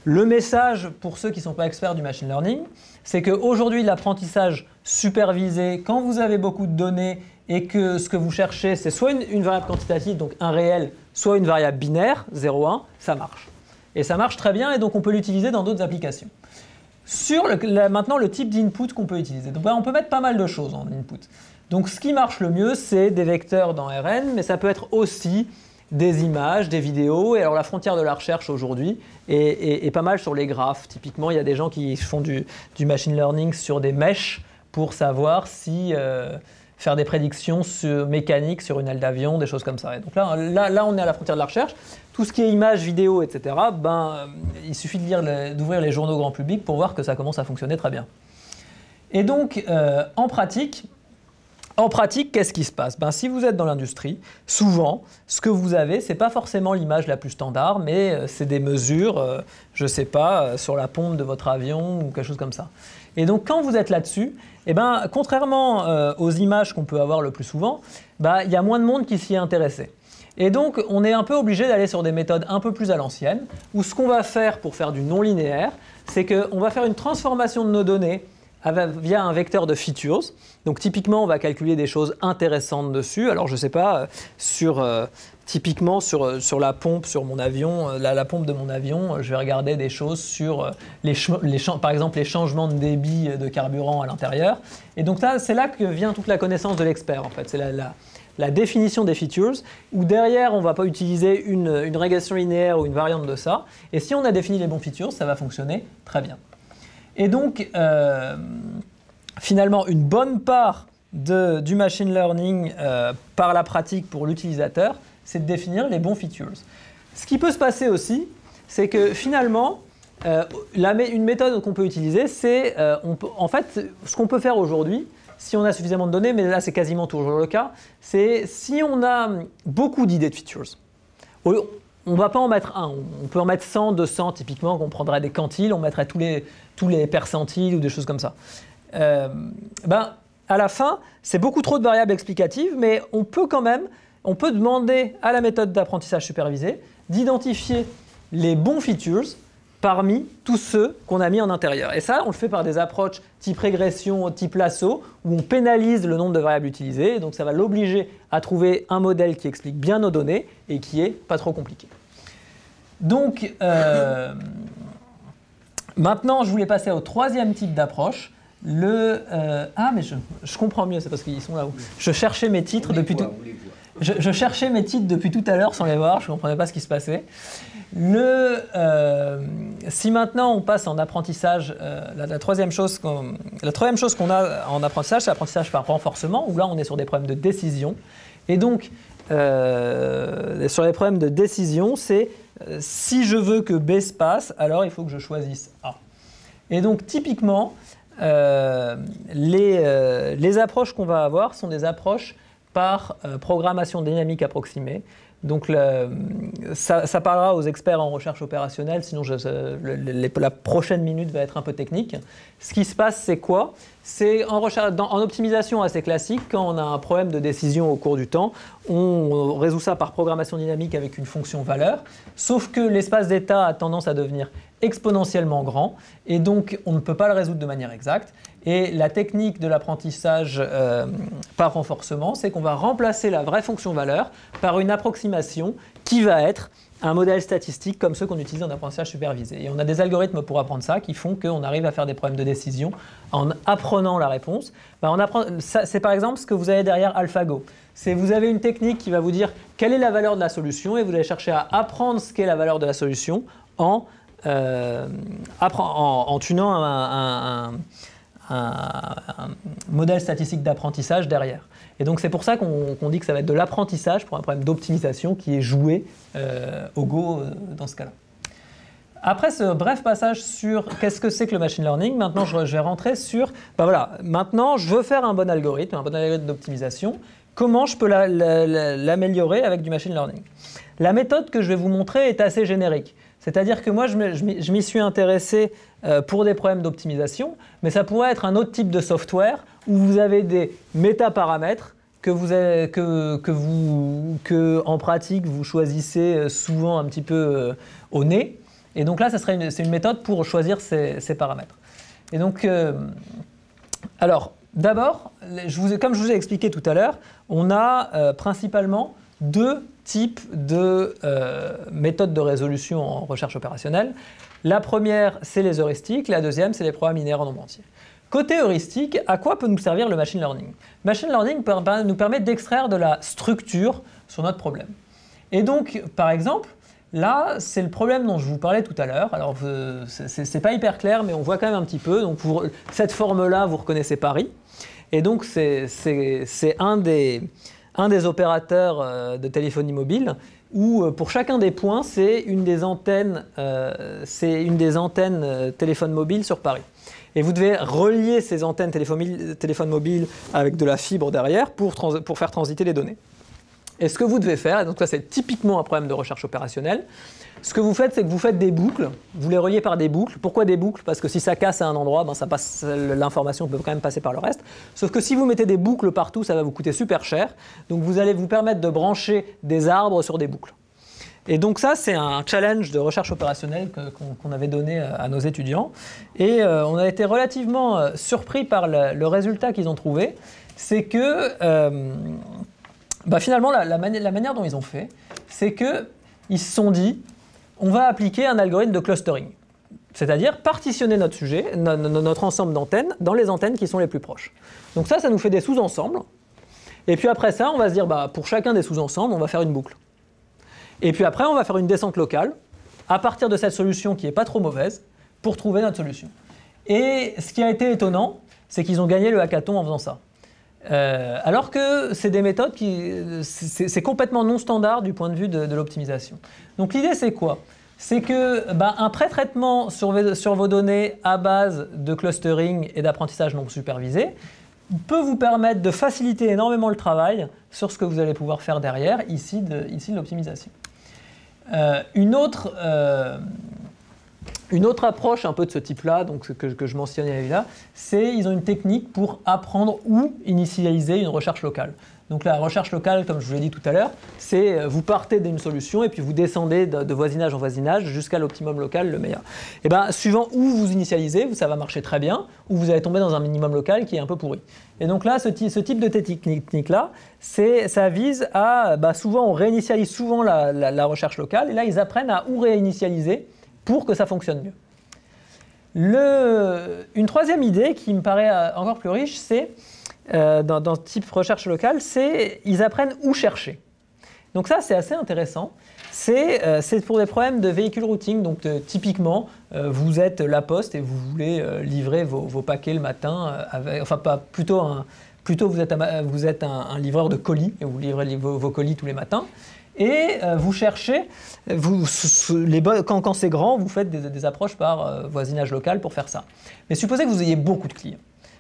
Le message pour ceux qui ne sont pas experts du machine learning, c'est qu'aujourd'hui, l'apprentissage supervisé, quand vous avez beaucoup de données et que ce que vous cherchez, c'est soit une variable quantitative, donc un réel, soit une variable binaire, 0, 1, ça marche. Et ça marche très bien, et donc on peut l'utiliser dans d'autres applications. Sur maintenant, le type d'input qu'on peut utiliser. Donc, on peut mettre pas mal de choses en input. Donc ce qui marche le mieux, c'est des vecteurs dans RN, mais ça peut être aussi des images, des vidéos. Et alors la frontière de la recherche aujourd'hui est pas mal sur les graphes. Typiquement, il y a des gens qui font du machine learning sur des mèches pour savoir si faire des prédictions mécaniques sur une aile d'avion, des choses comme ça. Et donc là, on est à la frontière de la recherche. Tout ce qui est images, vidéos, etc., il suffit d'ouvrir les journaux grand public pour voir que ça commence à fonctionner très bien. Et donc, en pratique, qu'est-ce qui se passe? Si vous êtes dans l'industrie, souvent, ce que vous avez, ce n'est pas forcément l'image la plus standard, mais c'est des mesures, je ne sais pas, sur la pompe de votre avion ou quelque chose comme ça. Et donc, quand vous êtes là-dessus, contrairement aux images qu'on peut avoir le plus souvent, il y a moins de monde qui s'y est intéressé. Et donc, on est un peu obligé d'aller sur des méthodes un peu plus à l'ancienne, où ce qu'on va faire pour faire du non-linéaire, c'est qu'on va faire une transformation de nos données via un vecteur de features. Donc typiquement, on va calculer des choses intéressantes dessus. Alors je ne sais pas, typiquement sur la pompe sur mon avion, la pompe de mon avion, je vais regarder des choses sur par exemple les changements de débit de carburant à l'intérieur. Et donc c'est là que vient toute la connaissance de l'expert en fait. C'est la définition des features, où derrière on ne va pas utiliser une régression linéaire ou une variante de ça. Et si on a défini les bons features, ça va fonctionner très bien. Et donc, finalement, une bonne part du machine learning par la pratique pour l'utilisateur, c'est de définir les bons features. Ce qui peut se passer aussi, c'est que finalement, une méthode qu'on peut utiliser, c'est, en fait, ce qu'on peut faire aujourd'hui, si on a suffisamment de données, mais là c'est quasiment toujours le cas, c'est si on a beaucoup d'idées de features. On ne va pas en mettre un, on peut en mettre 100, 200 typiquement, qu'on prendrait des quantiles, on mettrait tous les percentiles ou des choses comme ça. À la fin, c'est beaucoup trop de variables explicatives, mais on peut demander à la méthode d'apprentissage supervisé d'identifier les bons features parmi tous ceux qu'on a mis en intérieur. Et ça, on le fait par des approches type régression, type lasso, où on pénalise le nombre de variables utilisées, et donc ça va l'obliger à trouver un modèle qui explique bien nos données et qui n'est pas trop compliqué. Donc, maintenant, je voulais passer au troisième type d'approche. Mais je comprends mieux, c'est parce qu'ils sont là-haut. Je cherchais mes titres depuis tout... Je cherchais mes titres depuis tout à l'heure sans les voir, je ne comprenais pas ce qui se passait. Si maintenant on passe en apprentissage, la troisième chose qu'on a en apprentissage, c'est l'apprentissage par renforcement, où là on est sur des problèmes de décision. Et donc, sur les problèmes de décision, c'est si je veux que B se passe, alors il faut que je choisisse A. Et donc typiquement, les approches qu'on va avoir sont des approches par programmation dynamique approximée. Donc ça parlera aux experts en recherche opérationnelle, sinon la prochaine minute va être un peu technique. Ce qui se passe, c'est quoi? C'est en optimisation assez classique, quand on a un problème de décision au cours du temps, on résout ça par programmation dynamique avec une fonction valeur, sauf que l'espace d'état a tendance à devenir exponentiellement grand, et donc on ne peut pas le résoudre de manière exacte. Et la technique de l'apprentissage par renforcement, c'est qu'on va remplacer la vraie fonction valeur par une approximation qui va être un modèle statistique comme ceux qu'on utilise en apprentissage supervisé. Et on a des algorithmes pour apprendre ça qui font qu'on arrive à faire des problèmes de décision en apprenant la réponse. C'est par exemple ce que vous avez derrière AlphaGo. Vous avez une technique qui va vous dire quelle est la valeur de la solution et vous allez chercher à apprendre ce qu'est la valeur de la solution en tunant un modèle statistique d'apprentissage derrière. Et donc c'est pour ça qu'on dit que ça va être de l'apprentissage pour un problème d'optimisation qui est joué au Go dans ce cas-là. Après ce bref passage sur qu'est-ce que c'est que le machine learning, maintenant je vais rentrer sur, maintenant je veux faire un bon algorithme d'optimisation. Comment je peux l'améliorer avec du machine learning? La méthode que je vais vous montrer est assez générique. C'est-à-dire que moi, je m'y suis intéressé pour des problèmes d'optimisation, mais ça pourrait être un autre type de software où vous avez des métaparamètres que en pratique, vous choisissez souvent un petit peu au nez. Et donc là, c'est une méthode pour choisir ces paramètres. Et donc, alors, d'abord, comme je vous ai expliqué tout à l'heure, on a principalement deux types de méthodes de résolution en recherche opérationnelle. La première, c'est les heuristiques. La deuxième, c'est les programmes linéaires en nombre entier. Côté heuristique, à quoi peut nous servir le machine learning? Le machine learning nous permet d'extraire de la structure sur notre problème. Et donc, par exemple, là, c'est le problème dont je vous parlais tout à l'heure. Alors, c'est pas hyper clair, mais on voit quand même un petit peu. Donc, cette forme-là, vous reconnaissez Paris. Et donc, c'est un des opérateurs de téléphonie mobile où pour chacun des points, c'est une des antennes téléphone mobile sur Paris. Et vous devez relier ces antennes téléphone mobile avec de la fibre derrière pour faire transiter les données. Et ce que vous devez faire, et donc ça c'est typiquement un problème de recherche opérationnelle, ce que vous faites, c'est que vous faites des boucles, vous les reliez par des boucles. Pourquoi des boucles? Parce que si ça casse à un endroit, l'information peut quand même passer par le reste. Sauf que si vous mettez des boucles partout, ça va vous coûter super cher. Donc vous allez vous permettre de brancher des arbres sur des boucles. Et donc ça, c'est un challenge de recherche opérationnelle qu'on avait donné à nos étudiants. Et on a été relativement surpris par le résultat qu'ils ont trouvé. C'est que finalement, la manière dont ils ont fait, c'est qu'ils se sont dit, on va appliquer un algorithme de clustering. C'est-à-dire partitionner notre sujet, notre ensemble d'antennes, dans les antennes qui sont les plus proches. Donc ça nous fait des sous-ensembles. Et puis après ça, on va se dire, pour chacun des sous-ensembles, on va faire une boucle. Et puis après, on va faire une descente locale, à partir de cette solution qui n'est pas trop mauvaise, pour trouver notre solution. Et ce qui a été étonnant, c'est qu'ils ont gagné le hackathon en faisant ça. Alors que c'est des méthodes c'est complètement non standard du point de vue de l'optimisation. Donc l'idée c'est quoi? C'est que un pré-traitement sur vos données à base de clustering et d'apprentissage non supervisé peut vous permettre de faciliter énormément le travail sur ce que vous allez pouvoir faire derrière, ici de l'optimisation. Une autre approche un peu de ce type-là, donc que je mentionnais là, c'est ils ont une technique pour apprendre ou initialiser une recherche locale. Donc la recherche locale, comme je vous l'ai dit tout à l'heure, c'est vous partez d'une solution et puis vous descendez de voisinage en voisinage jusqu'à l'optimum local, le meilleur. Et suivant où vous initialisez, ça va marcher très bien, ou vous allez tomber dans un minimum local qui est un peu pourri. Et donc là, ce type de technique-là, ça vise à, souvent on réinitialise souvent la recherche locale, et là ils apprennent à où réinitialiser pour que ça fonctionne mieux. Une troisième idée qui me paraît encore plus riche, c'est dans ce type recherche locale, c'est ils apprennent où chercher. Donc ça, c'est assez intéressant. C'est pour des problèmes de véhicule routing. Donc typiquement, vous êtes La Poste et vous voulez livrer vos paquets le matin, plutôt vous êtes un livreur de colis et vous livrez vos colis tous les matins. Et vous cherchez, quand c'est grand, vous faites des approches par voisinage local pour faire ça. Mais supposez que vous ayez beaucoup de clients.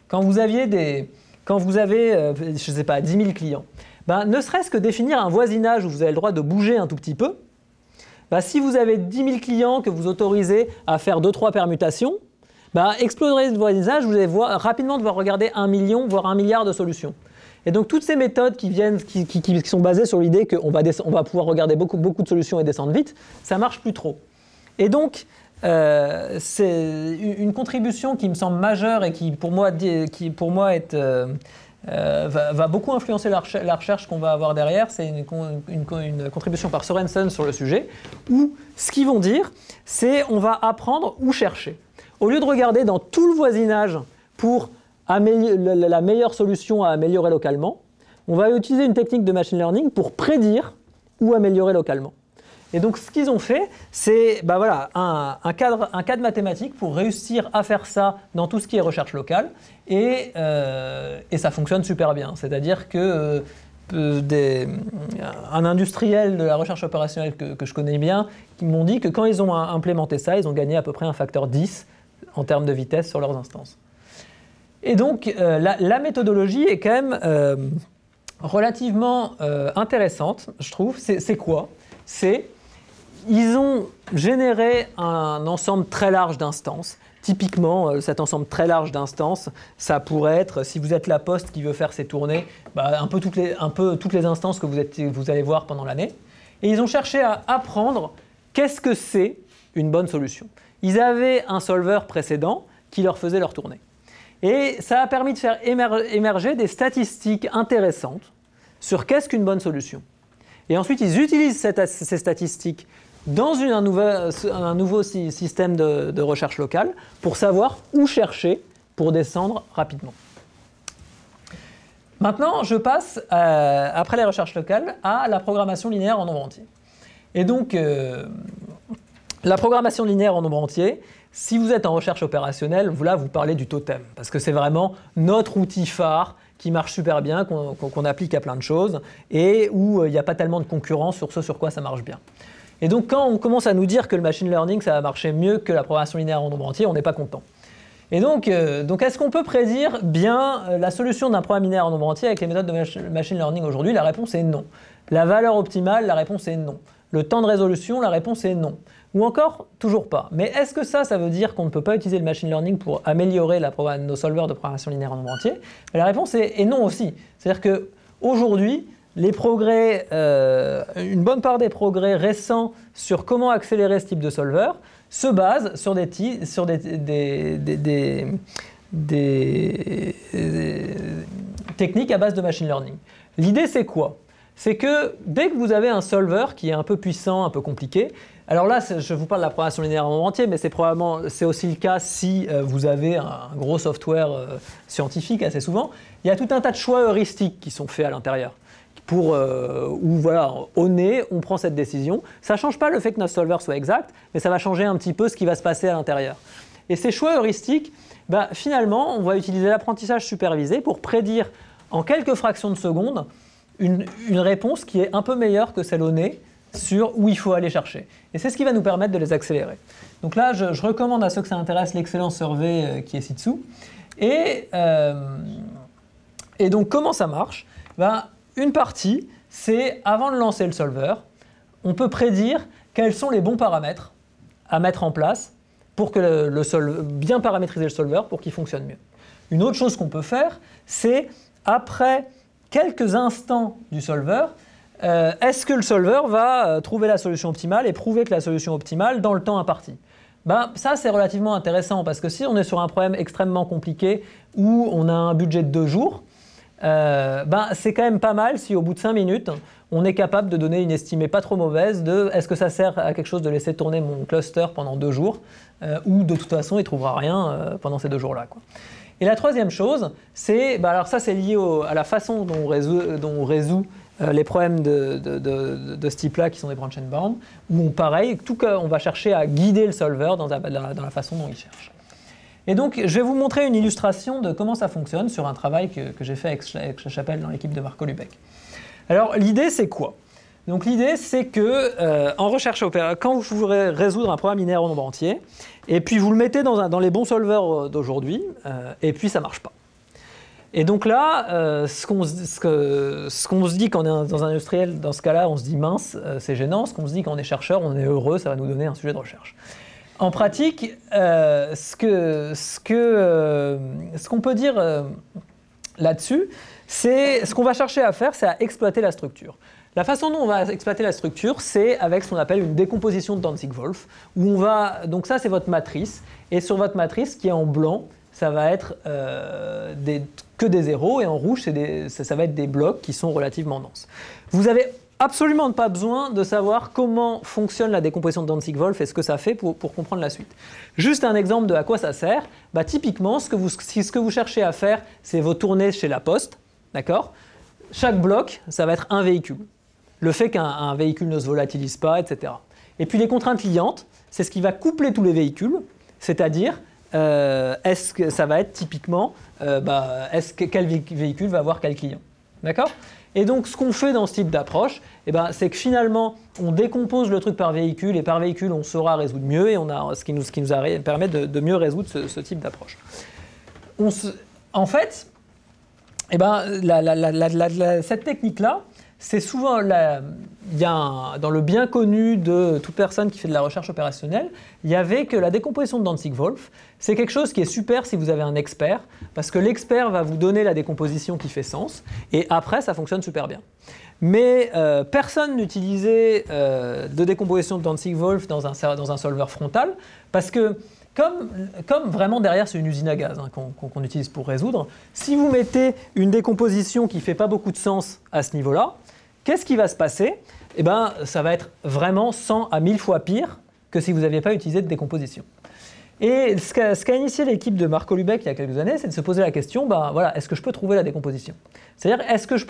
Quand vous avez, je ne sais pas, 10 000 clients, Ne serait-ce que définir un voisinage où vous avez le droit de bouger un tout petit peu. Si vous avez 10 000 clients que vous autorisez à faire 2-3 permutations, explorer ce voisinage, vous allez rapidement devoir regarder 1 million, voire 1 milliard de solutions. Et donc toutes ces méthodes qui sont basées sur l'idée qu'on va pouvoir regarder beaucoup de solutions et descendre vite, ça ne marche plus trop. Et donc, c'est une contribution qui me semble majeure et qui pour moi va beaucoup influencer la recherche qu'on va avoir derrière. C'est une contribution par Sorensen sur le sujet, où ce qu'ils vont dire, c'est on va apprendre où chercher. Au lieu de regarder dans tout le voisinage pour la meilleure solution à améliorer localement, on va utiliser une technique de machine learning pour prédire où améliorer localement. Et donc ce qu'ils ont fait, c'est un cadre mathématique pour réussir à faire ça dans tout ce qui est recherche locale, et ça fonctionne super bien. C'est-à-dire que un industriel de la recherche opérationnelle que je connais bien, qui m'ont dit que quand ils ont implémenté ça, ils ont gagné à peu près un facteur 10 en termes de vitesse sur leurs instances. Et donc, la méthodologie est quand même relativement intéressante, je trouve. C'est quoi ? Ils ont généré un ensemble très large d'instances. Typiquement, cet ensemble très large d'instances, ça pourrait être, si vous êtes la Poste qui veut faire ses tournées, un peu toutes les instances que vous allez voir pendant l'année. Et ils ont cherché à apprendre qu'est-ce que c'est une bonne solution. Ils avaient un solver précédent qui leur faisait leur tournée. Et ça a permis de faire émerger des statistiques intéressantes sur qu'est-ce qu'une bonne solution. Et ensuite, ils utilisent ces statistiques dans un nouveau système de recherche locale pour savoir où chercher pour descendre rapidement. Maintenant, je passe, après les recherches locales, à la programmation linéaire en nombre entier. Et donc, la programmation linéaire en nombre entier, si vous êtes en recherche opérationnelle, vous parlez du totem, parce que c'est vraiment notre outil phare qui marche super bien, qu'on applique à plein de choses, et où il n'y a pas tellement de concurrence sur ce sur quoi ça marche bien. Et donc quand on commence à nous dire que le machine learning, ça va marcher mieux que la programmation linéaire en nombre entier, on n'est pas content. Et donc est-ce qu'on peut prédire bien la solution d'un problème linéaire en nombre entier avec les méthodes de machine learning aujourd'hui ? La réponse est non. La valeur optimale, la réponse est non. Le temps de résolution, la réponse est non. Ou encore, toujours pas. Mais est-ce que ça veut dire qu'on ne peut pas utiliser le machine learning pour améliorer nos solvers de programmation linéaire en nombre entier ? La réponse est non aussi. C'est-à-dire qu'aujourd'hui, les progrès, une bonne part des progrès récents sur comment accélérer ce type de solver se basent sur des techniques à base de machine learning. L'idée, c'est quoi ? C'est que dès que vous avez un solver qui est un peu puissant, un peu compliqué, alors là, je vous parle de la programmation linéaire en nombre entier, mais c'est aussi le cas si vous avez un gros software scientifique assez souvent. Il y a tout un tas de choix heuristiques qui sont faits à l'intérieur. Au nez, on prend cette décision. Ça ne change pas le fait que notre solver soit exact, mais ça va changer un petit peu ce qui va se passer à l'intérieur. Et ces choix heuristiques, finalement, on va utiliser l'apprentissage supervisé pour prédire en quelques fractions de secondes une réponse qui est un peu meilleure que celle au nez sur où il faut aller chercher. Et c'est ce qui va nous permettre de les accélérer. Donc là, je recommande à ceux que ça intéresse l'excellent survey qui est ci-dessous. Et donc, comment ça marche ? Une partie, c'est avant de lancer le solver, on peut prédire quels sont les bons paramètres à mettre en place pour que bien paramétriser le solver pour qu'il fonctionne mieux. Une autre chose qu'on peut faire, c'est après quelques instants du solver, est-ce que le solver va trouver la solution optimale et prouver que la solution optimale dans le temps imparti ? Ça, c'est relativement intéressant parce que si on est sur un problème extrêmement compliqué où on a un budget de 2 jours, c'est quand même pas mal si au bout de 5 minutes, on est capable de donner une estimée pas trop mauvaise de est-ce que ça sert à quelque chose de laisser tourner mon cluster pendant 2 jours ou de toute façon il ne trouvera rien pendant ces 2 jours-là. Et la troisième chose, c'est, alors ça c'est lié à la façon dont on résout les problèmes de ce type-là qui sont des branch and bound, où on va chercher à guider le solver dans la façon dont il cherche. Et donc, je vais vous montrer une illustration de comment ça fonctionne sur un travail que j'ai fait avec Chapelle dans l'équipe de Marco Lubeck. Alors, l'idée, c'est quoi ? Donc, l'idée, c'est que en recherche opérationnelle, quand vous voudrez résoudre un problème linéaire au nombre entier, et puis vous le mettez dans les bons solvers d'aujourd'hui, et puis ça ne marche pas. Et donc là, ce qu'on se dit quand on est dans un industriel, dans ce cas-là, on se dit mince, c'est gênant. Ce qu'on se dit quand on est chercheur, on est heureux, ça va nous donner un sujet de recherche. En pratique, ce qu'on peut dire là-dessus, c'est ce qu'on va chercher à faire, c'est à exploiter la structure. La façon dont on va exploiter la structure, c'est avec ce qu'on appelle une décomposition de Dantzig-Wolf, où on va, donc ça c'est votre matrice, et sur votre matrice qui est en blanc, ça va être que des zéros, et en rouge, ça va être des blocs qui sont relativement denses. Vous avez absolument pas besoin de savoir comment fonctionne la décomposition de Dantzig-Wolf et ce que ça fait pour comprendre la suite. Juste un exemple de à quoi ça sert. Bah, typiquement, ce que vous cherchez à faire, c'est vos tournées chez la Poste, d'accord ? Chaque bloc, ça va être un véhicule. Le fait qu'un véhicule ne se volatilise pas, etc. Et puis les contraintes liantes, c'est ce qui va coupler tous les véhicules, c'est-à-dire est-ce que ça va être typiquement quel véhicule va avoir quel client, d'accord ? Et donc ce qu'on fait dans ce type d'approche, c'est que finalement on décompose le truc par véhicule, et par véhicule on saura résoudre mieux, et on a ce qui nous permet de mieux résoudre ce type d'approche. En fait, cette technique-là, c'est souvent, dans le bien connu de toute personne qui fait de la recherche opérationnelle, il y avait que la décomposition de Dantzig-Wolf, c'est quelque chose qui est super si vous avez un expert, parce que l'expert va vous donner la décomposition qui fait sens, et après ça fonctionne super bien. Mais personne n'utilisait de décomposition de Dantzig-Wolf dans un solver frontal, parce que comme vraiment derrière c'est une usine à gaz qu'on utilise pour résoudre, si vous mettez une décomposition qui ne fait pas beaucoup de sens à ce niveau-là, qu'est-ce qui va se passer ? Ça va être vraiment 100 à 1000 fois pire que si vous n'aviez pas utilisé de décomposition. Et ce qu'a initié l'équipe de Marco Lubeck il y a quelques années, c'est de se poser la question, est-ce que je peux trouver la décomposition ? C'est-à-dire, est-ce que je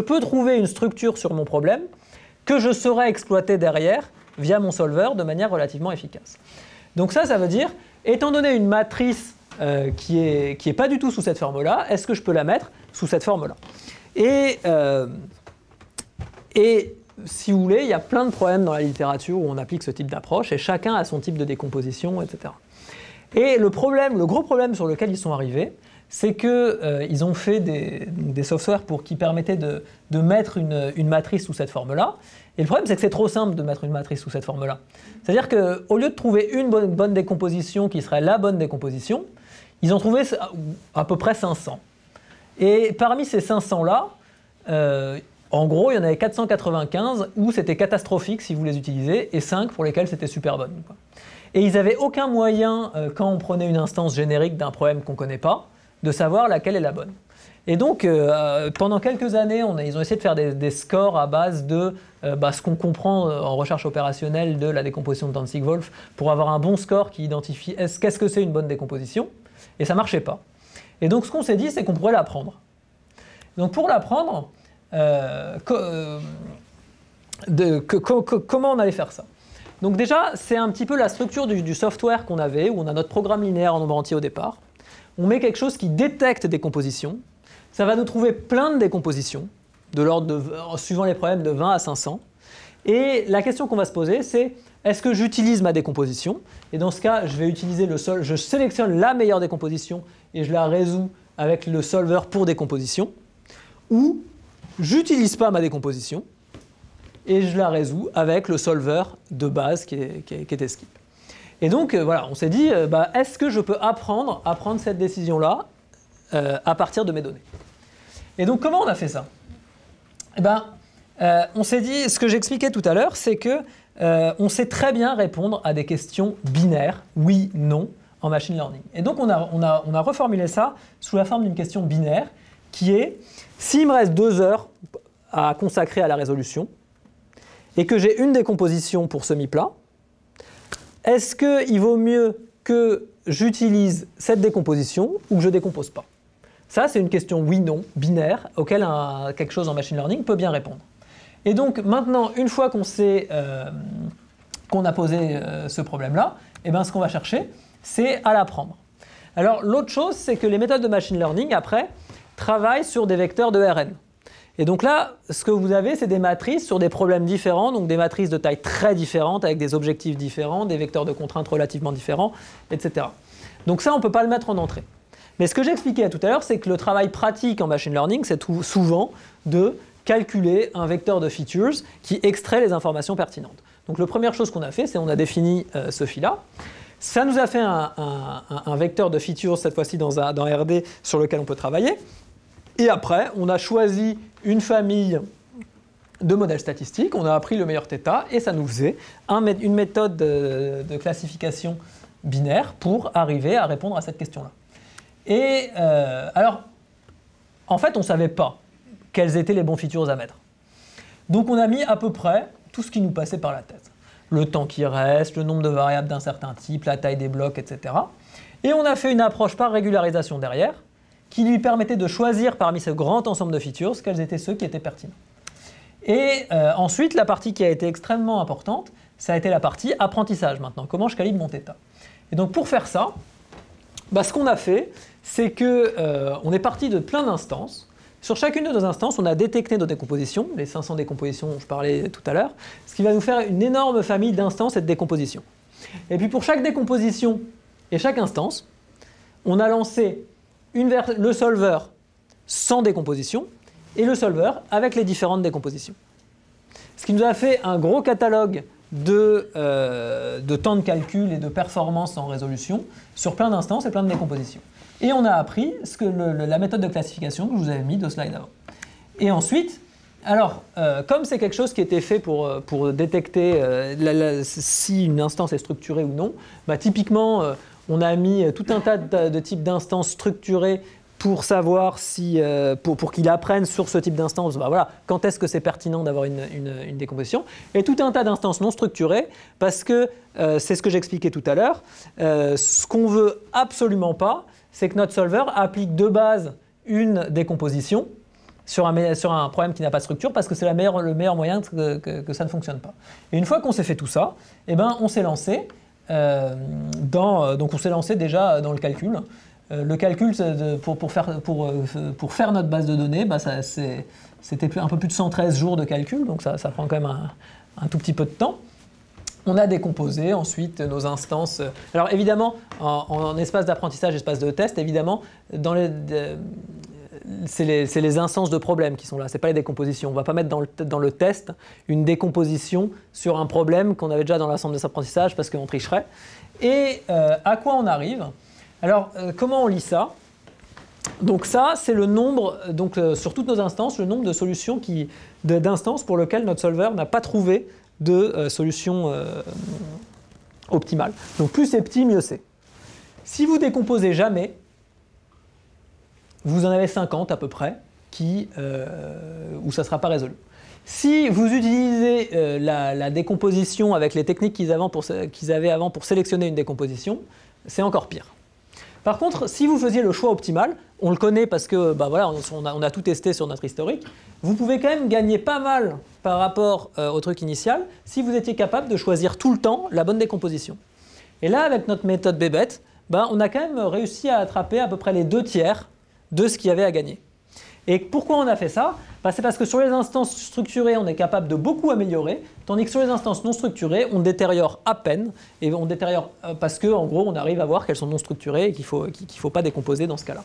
peux trouver une structure sur mon problème que je saurais exploiter derrière via mon solver de manière relativement efficace ? Donc ça veut dire, étant donné une matrice qui est pas du tout sous cette forme-là, est-ce que je peux la mettre sous cette forme-là ? Et si vous voulez, il y a plein de problèmes dans la littérature où on applique ce type d'approche, et chacun a son type de décomposition, etc. Et le gros problème sur lequel ils sont arrivés, c'est qu'ils ont fait des softwares qui permettaient de mettre une matrice sous cette forme-là. Et le problème, c'est que c'est trop simple de mettre une matrice sous cette forme-là. C'est-à-dire qu'au lieu de trouver une bonne décomposition qui serait la bonne décomposition, ils ont trouvé à peu près 500. Et parmi ces 500-là, en gros, il y en avait 495 où c'était catastrophique si vous les utilisez, et 5 pour lesquels c'était super bonne, quoi. Et ils n'avaient aucun moyen, quand on prenait une instance générique d'un problème qu'on ne connaît pas, de savoir laquelle est la bonne. Et donc, pendant quelques années, ils ont essayé de faire des scores à base de ce qu'on comprend en recherche opérationnelle de la décomposition de Dantzig-Wolf pour avoir un bon score qui identifie qu'est-ce que c'est une bonne décomposition. Et ça ne marchait pas. Et donc, ce qu'on s'est dit, c'est qu'on pourrait l'apprendre. Donc, pour l'apprendre, comment on allait faire ça ? Donc déjà, c'est un petit peu la structure du software qu'on avait, où on a notre programme linéaire en nombre entier au départ. On met quelque chose qui détecte des compositions. Ça va nous trouver plein de décompositions, de l'ordre suivant les problèmes, de 20 à 500. Et la question qu'on va se poser, c'est est-ce que j'utilise ma décomposition ? Et dans ce cas, je sélectionne la meilleure décomposition et je la résous avec le solver pour décomposition. Ou j'utilise pas ma décomposition et je la résous avec le solver de base qui était Skip. Et donc, voilà, on s'est dit, est-ce que je peux apprendre à prendre cette décision-là à partir de mes données ? Et donc, comment on a fait ça ? On s'est dit, ce que j'expliquais tout à l'heure, c'est que on sait très bien répondre à des questions binaires, oui, non, en machine learning. Et donc, on a reformulé ça sous la forme d'une question binaire qui est, s'il me reste 2 heures à consacrer à la résolution et que j'ai une décomposition pour semi-plat, est-ce qu'il vaut mieux que j'utilise cette décomposition ou que je ne décompose pas ? Ça, c'est une question oui-non, binaire, auquel quelque chose en machine learning peut bien répondre. Et donc maintenant, une fois qu'on a posé ce problème-là, ce qu'on va chercher, c'est à l'apprendre. Alors l'autre chose, c'est que les méthodes de machine learning, après, travaillent sur des vecteurs de Rn. Et donc là, ce que vous avez, c'est des matrices sur des problèmes différents, donc des matrices de taille très différentes, avec des objectifs différents, des vecteurs de contraintes relativement différents, etc. Donc ça, on ne peut pas le mettre en entrée. Mais ce que j'expliquais tout à l'heure, c'est que le travail pratique en machine learning, c'est souvent de calculer un vecteur de features qui extrait les informations pertinentes. Donc la première chose qu'on a fait, c'est qu'on a défini ce phi-là. Ça nous a fait un vecteur de features, cette fois-ci dans RD, sur lequel on peut travailler. Et après, on a choisi une famille de modèles statistiques, on a appris le meilleur θ, et ça nous faisait une méthode de classification binaire pour arriver à répondre à cette question-là. Et alors, en fait, on ne savait pas quels étaient les bons features à mettre. Donc on a mis à peu près tout ce qui nous passait par la tête. Le temps qui reste, le nombre de variables d'un certain type, la taille des blocs, etc. Et on a fait une approche par régularisation derrière, qui lui permettait de choisir parmi ce grand ensemble de features quels étaient ceux qui étaient pertinents. Et ensuite, la partie qui a été extrêmement importante, ça a été la partie apprentissage maintenant. Comment je calibre mon θ? Et donc pour faire ça, ce qu'on a fait, c'est qu'on est parti de plein d'instances. Sur chacune de nos instances, on a détecté nos décompositions, les 500 décompositions dont je parlais tout à l'heure, ce qui va nous faire une énorme famille d'instances et de décompositions. Et puis pour chaque décomposition et chaque instance, on a lancé le solver sans décomposition et le solver avec les différentes décompositions. Ce qui nous a fait un gros catalogue de temps de calcul et de performance en résolution sur plein d'instances et plein de décompositions. Et on a appris la méthode de classification que je vous avais mis de slide avant. Et ensuite, alors, comme c'est quelque chose qui était fait pour détecter si une instance est structurée ou non, typiquement, on a mis tout un tas de types d'instances structurées pour savoir si, pour qu'il apprenne sur ce type d'instance, voilà, quand est-ce que c'est pertinent d'avoir une décomposition, et tout un tas d'instances non structurées, parce que c'est ce que j'expliquais tout à l'heure, ce qu'on veut absolument pas, c'est que notre solver applique de base une décomposition sur un problème qui n'a pas de structure, parce que c'est le meilleur moyen que ça ne fonctionne pas. Et une fois qu'on s'est fait tout ça, on s'est lancé, déjà dans le calcul. Le calcul, pour faire notre base de données, c'était un peu plus de 113 jours de calcul, donc ça prend quand même un tout petit peu de temps. On a décomposé ensuite nos instances. Alors évidemment, en espace d'apprentissage, espace de test, évidemment, c'est les instances de problèmes qui sont là, ce n'est pas les décompositions. On ne va pas mettre dans le test une décomposition sur un problème qu'on avait déjà dans l'ensemble des apprentissages parce qu'on tricherait. Et à quoi on arrive? Alors, comment on lit ça? Donc ça, c'est le nombre, sur toutes nos instances, le nombre de solutions d'instances pour lesquelles notre solver n'a pas trouvé de solution optimale. Donc plus c'est petit, mieux c'est. Si vous décomposez jamais, vous en avez 50 à peu près où ça ne sera pas résolu. Si vous utilisez la décomposition avec les techniques qu'ils avaient avant pour sélectionner une décomposition, c'est encore pire. Par contre, si vous faisiez le choix optimal, on le connaît parce que voilà, on a tout testé sur notre historique, vous pouvez quand même gagner pas mal par rapport au truc initial si vous étiez capable de choisir tout le temps la bonne décomposition. Et là, avec notre méthode Bébête, on a quand même réussi à attraper à peu près les 2/3 de ce qu'il y avait à gagner. Et pourquoi on a fait ça? C'est parce que sur les instances structurées, on est capable de beaucoup améliorer, tandis que sur les instances non structurées, on détériore à peine, et on détériore parce qu'en gros, on arrive à voir qu'elles sont non structurées et qu'il ne faut pas décomposer dans ce cas-là.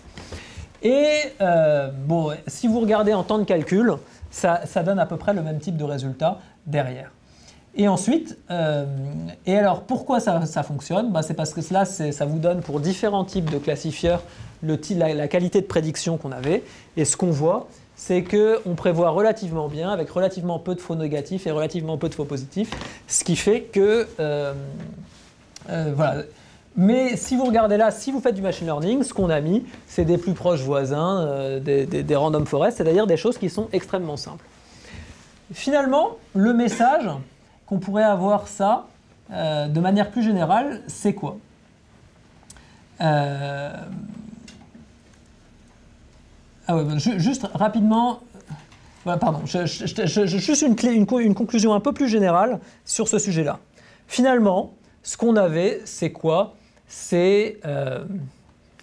Et si vous regardez en temps de calcul, ça donne à peu près le même type de résultat derrière. Et ensuite, et alors pourquoi ça fonctionne? C'est parce que là, ça vous donne pour différents types de classifieurs la qualité de prédiction qu'on avait. Et ce qu'on voit, c'est qu'on prévoit relativement bien, avec relativement peu de faux négatifs et relativement peu de faux positifs, ce qui fait que... voilà. Mais si vous regardez là, si vous faites du machine learning, ce qu'on a mis, c'est des plus proches voisins, des random forests, c'est-à-dire des choses qui sont extrêmement simples. Finalement, le message qu'on pourrait avoir de manière plus générale, c'est quoi? Juste rapidement, pardon, juste une conclusion un peu plus générale sur ce sujet-là. Finalement, ce qu'on avait, c'est quoi? C'est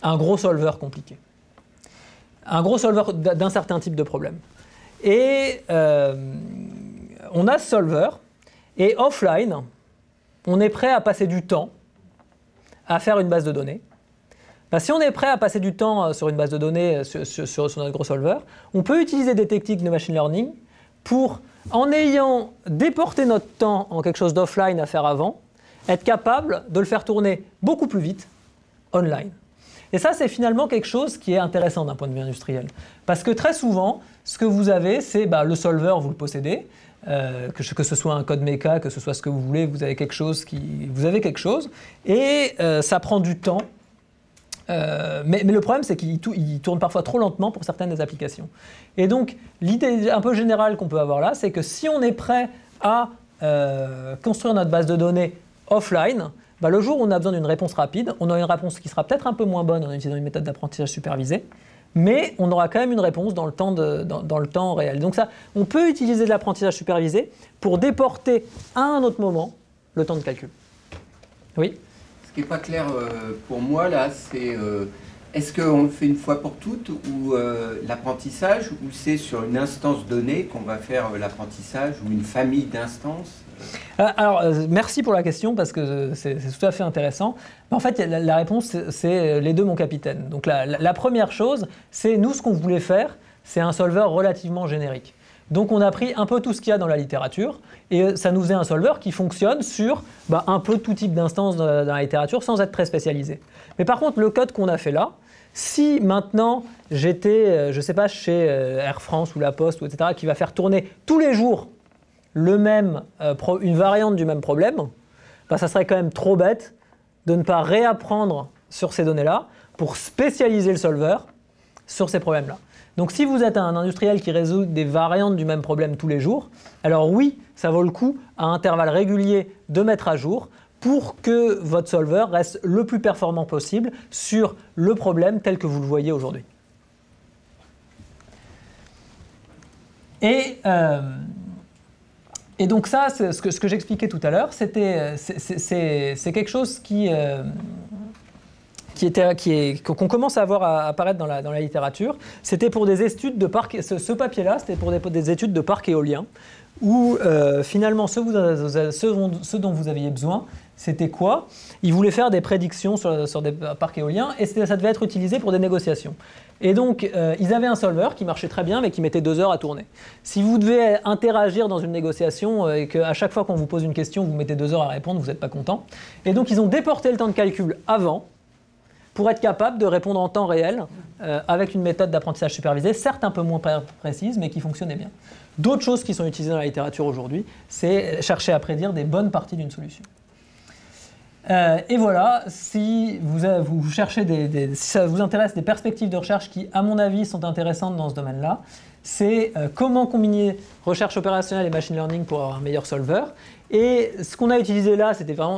un gros solver compliqué. Un gros solver d'un certain type de problème. Et on a ce solver, et offline, on est prêt à passer du temps à faire une base de données. bah, si on est prêt à passer du temps sur une base de données, sur notre gros solver, on peut utiliser des techniques de machine learning pour, en ayant déporté notre temps en quelque chose d'offline à faire avant, être capable de le faire tourner beaucoup plus vite online. Et ça, c'est finalement quelque chose qui est intéressant d'un point de vue industriel. Parce que très souvent, ce que vous avez, c'est le solver, vous le possédez, que ce soit un code méca, que ce soit ce que vous voulez, vous avez quelque chose, et ça prend du temps. Mais le problème, c'est qu'il tourne parfois trop lentement pour certaines des applications. Et donc, l'idée un peu générale qu'on peut avoir là, c'est que si on est prêt à construire notre base de données offline, bah, le jour où on a besoin d'une réponse rapide, on aura une réponse qui sera peut-être un peu moins bonne en utilisant une méthode d'apprentissage supervisé, mais on aura quand même une réponse dans le temps réel. Donc ça, on peut utiliser de l'apprentissage supervisé pour déporter à un autre moment le temps de calcul. Oui ? Ce qui n'est pas clair pour moi, là, c'est est-ce qu'on le fait une fois pour toutes ou l'apprentissage, ou c'est sur une instance donnée qu'on va faire l'apprentissage, ou une famille d'instances? Alors, merci pour la question, parce que c'est tout à fait intéressant. En fait, la réponse, c'est les deux, mon capitaine. Donc la première chose, c'est nous, ce qu'on voulait faire, c'est un solver relativement générique. Donc on a pris un peu tout ce qu'il y a dans la littérature, et ça nous faisait un solver qui fonctionne sur un peu tout type d'instances dans la littérature sans être très spécialisé. Mais par contre, le code qu'on a fait là, si maintenant j'étais, je ne sais pas, chez Air France ou La Poste, etc., qui va faire tourner tous les jours une variante du même problème, ça serait quand même trop bête de ne pas réapprendre sur ces données-là pour spécialiser le solver sur ces problèmes-là. Donc si vous êtes un industriel qui résout des variantes du même problème tous les jours, alors oui, ça vaut le coup à intervalles réguliers de mettre à jour pour que votre solver reste le plus performant possible sur le problème tel que vous le voyez aujourd'hui. Et donc ça, ce que j'expliquais tout à l'heure, c'est quelque chose qu'on commence à voir apparaître dans la littérature. C'était pour des études de parcs. Ce papier-là, c'était pour des études de parcs éoliens, où finalement, ce dont vous aviez besoin, c'était quoi? Ils voulaient faire des prédictions sur des parcs éoliens, et ça devait être utilisé pour des négociations. Et donc, ils avaient un solver qui marchait très bien, mais qui mettait 2 heures à tourner. Si vous devez interagir dans une négociation et qu'à chaque fois qu'on vous pose une question, vous mettez 2 heures à répondre, vous n'êtes pas content. Et donc, ils ont déporté le temps de calcul avant pour être capable de répondre en temps réel avec une méthode d'apprentissage supervisé, certes un peu moins précise, mais qui fonctionnait bien. D'autres choses qui sont utilisées dans la littérature aujourd'hui, c'est chercher à prédire des bonnes parties d'une solution. Et voilà, si vous cherchez si ça vous intéresse des perspectives de recherche qui, à mon avis, sont intéressantes dans ce domaine-là, c'est comment combiner recherche opérationnelle et machine learning pour avoir un meilleur solver. Et ce qu'on a utilisé là,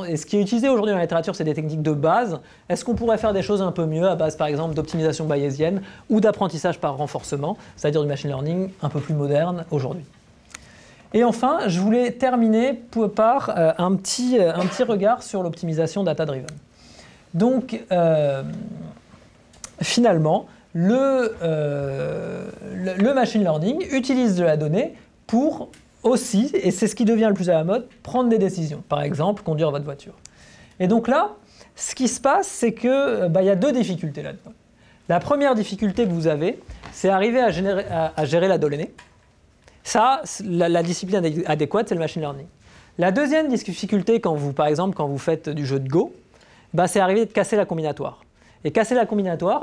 et ce qui est utilisé aujourd'hui dans la littérature, c'est des techniques de base. Est-ce qu'on pourrait faire des choses un peu mieux à base, par exemple, d'optimisation bayésienne ou d'apprentissage par renforcement, c'est-à-dire du machine learning un peu plus moderne aujourd'hui? Et enfin, je voulais terminer par un petit regard sur l'optimisation data-driven. Donc, finalement, le machine learning utilise de la donnée pour aussi, et c'est ce qui devient le plus à la mode, prendre des décisions. Par exemple, conduire votre voiture. Et donc là, ce qui se passe, c'est qu'il y a 2 difficultés là-dedans. La première difficulté que vous avez, c'est arriver à gérer la donnée. Ça, la discipline adéquate, c'est le machine learning. La deuxième difficulté, par exemple, quand vous faites du jeu de Go, c'est arriver de casser la combinatoire. Et casser la combinatoire,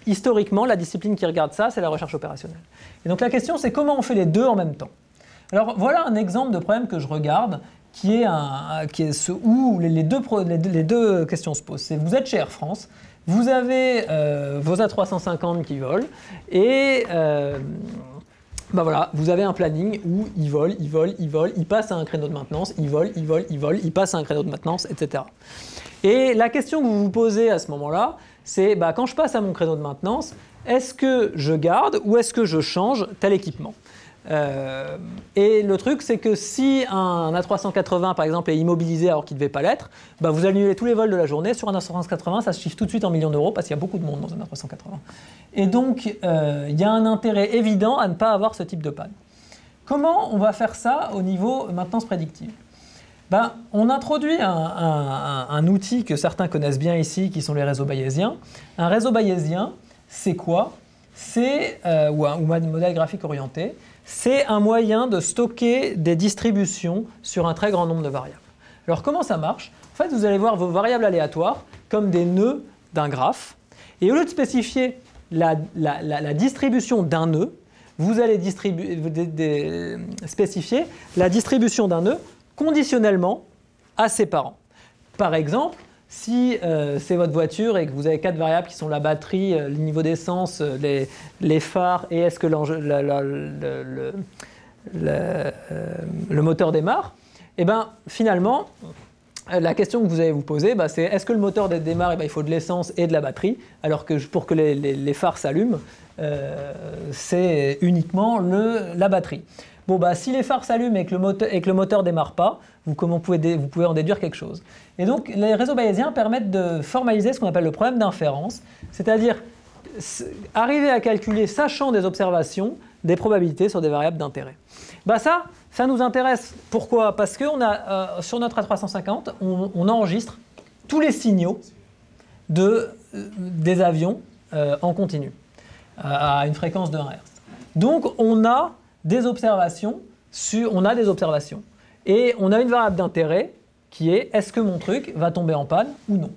historiquement, la discipline qui regarde ça, c'est la recherche opérationnelle. Et donc la question, c'est comment on fait les deux en même temps. Alors voilà un exemple de problème que je regarde, où les deux questions se posent. C'est vous êtes chez Air France, vous avez vos A350 qui volent, et voilà, vous avez un planning où ils volent, ils passent à un créneau de maintenance, ils volent, ils passent à un créneau de maintenance, etc. Et la question que vous vous posez à ce moment-là, c'est quand je passe à mon créneau de maintenance, est-ce que je garde ou est-ce que je change tel équipement ? Et le truc, c'est que si un A380, par exemple, est immobilisé alors qu'il ne devait pas l'être, vous annulez tous les vols de la journée. Sur un A380, ça se chiffre tout de suite en millions d'euros parce qu'il y a beaucoup de monde dans un A380. Et donc, il y a un intérêt évident à ne pas avoir ce type de panne. Comment on va faire ça au niveau maintenance prédictive ? On introduit un outil que certains connaissent bien ici, qui sont les réseaux bayésiens. Un réseau bayésien, c'est quoi? C'est, ou un modèle graphique orienté, c'est un moyen de stocker des distributions sur un très grand nombre de variables. Alors comment ça marche? En fait, vous allez voir vos variables aléatoires comme des nœuds d'un graphe. Et au lieu de spécifier la distribution d'un nœud, vous allez spécifier la distribution d'un nœud conditionnellement à ses parents. Par exemple, si c'est votre voiture et que vous avez 4 variables qui sont la batterie, le niveau d'essence, les phares et est-ce que le moteur démarre, et bien finalement, la question que vous allez vous poser, c'est est-ce que le moteur démarre, il faut de l'essence et de la batterie, alors que pour que les phares s'allument, c'est uniquement la batterie. Bon, si les phares s'allument et que le moteur ne démarre pas, vous pouvez en déduire quelque chose. Et donc, les réseaux bayésiens permettent de formaliser ce qu'on appelle le problème d'inférence, c'est-à-dire arriver à calculer, sachant des observations, des probabilités sur des variables d'intérêt. Ça nous intéresse. Pourquoi? Parce que sur notre A350, on enregistre tous les signaux des avions en continu, à une fréquence de 1 Hz. Donc, on a des observations, et on a une variable d'intérêt qui est est-ce que mon truc va tomber en panne ou non.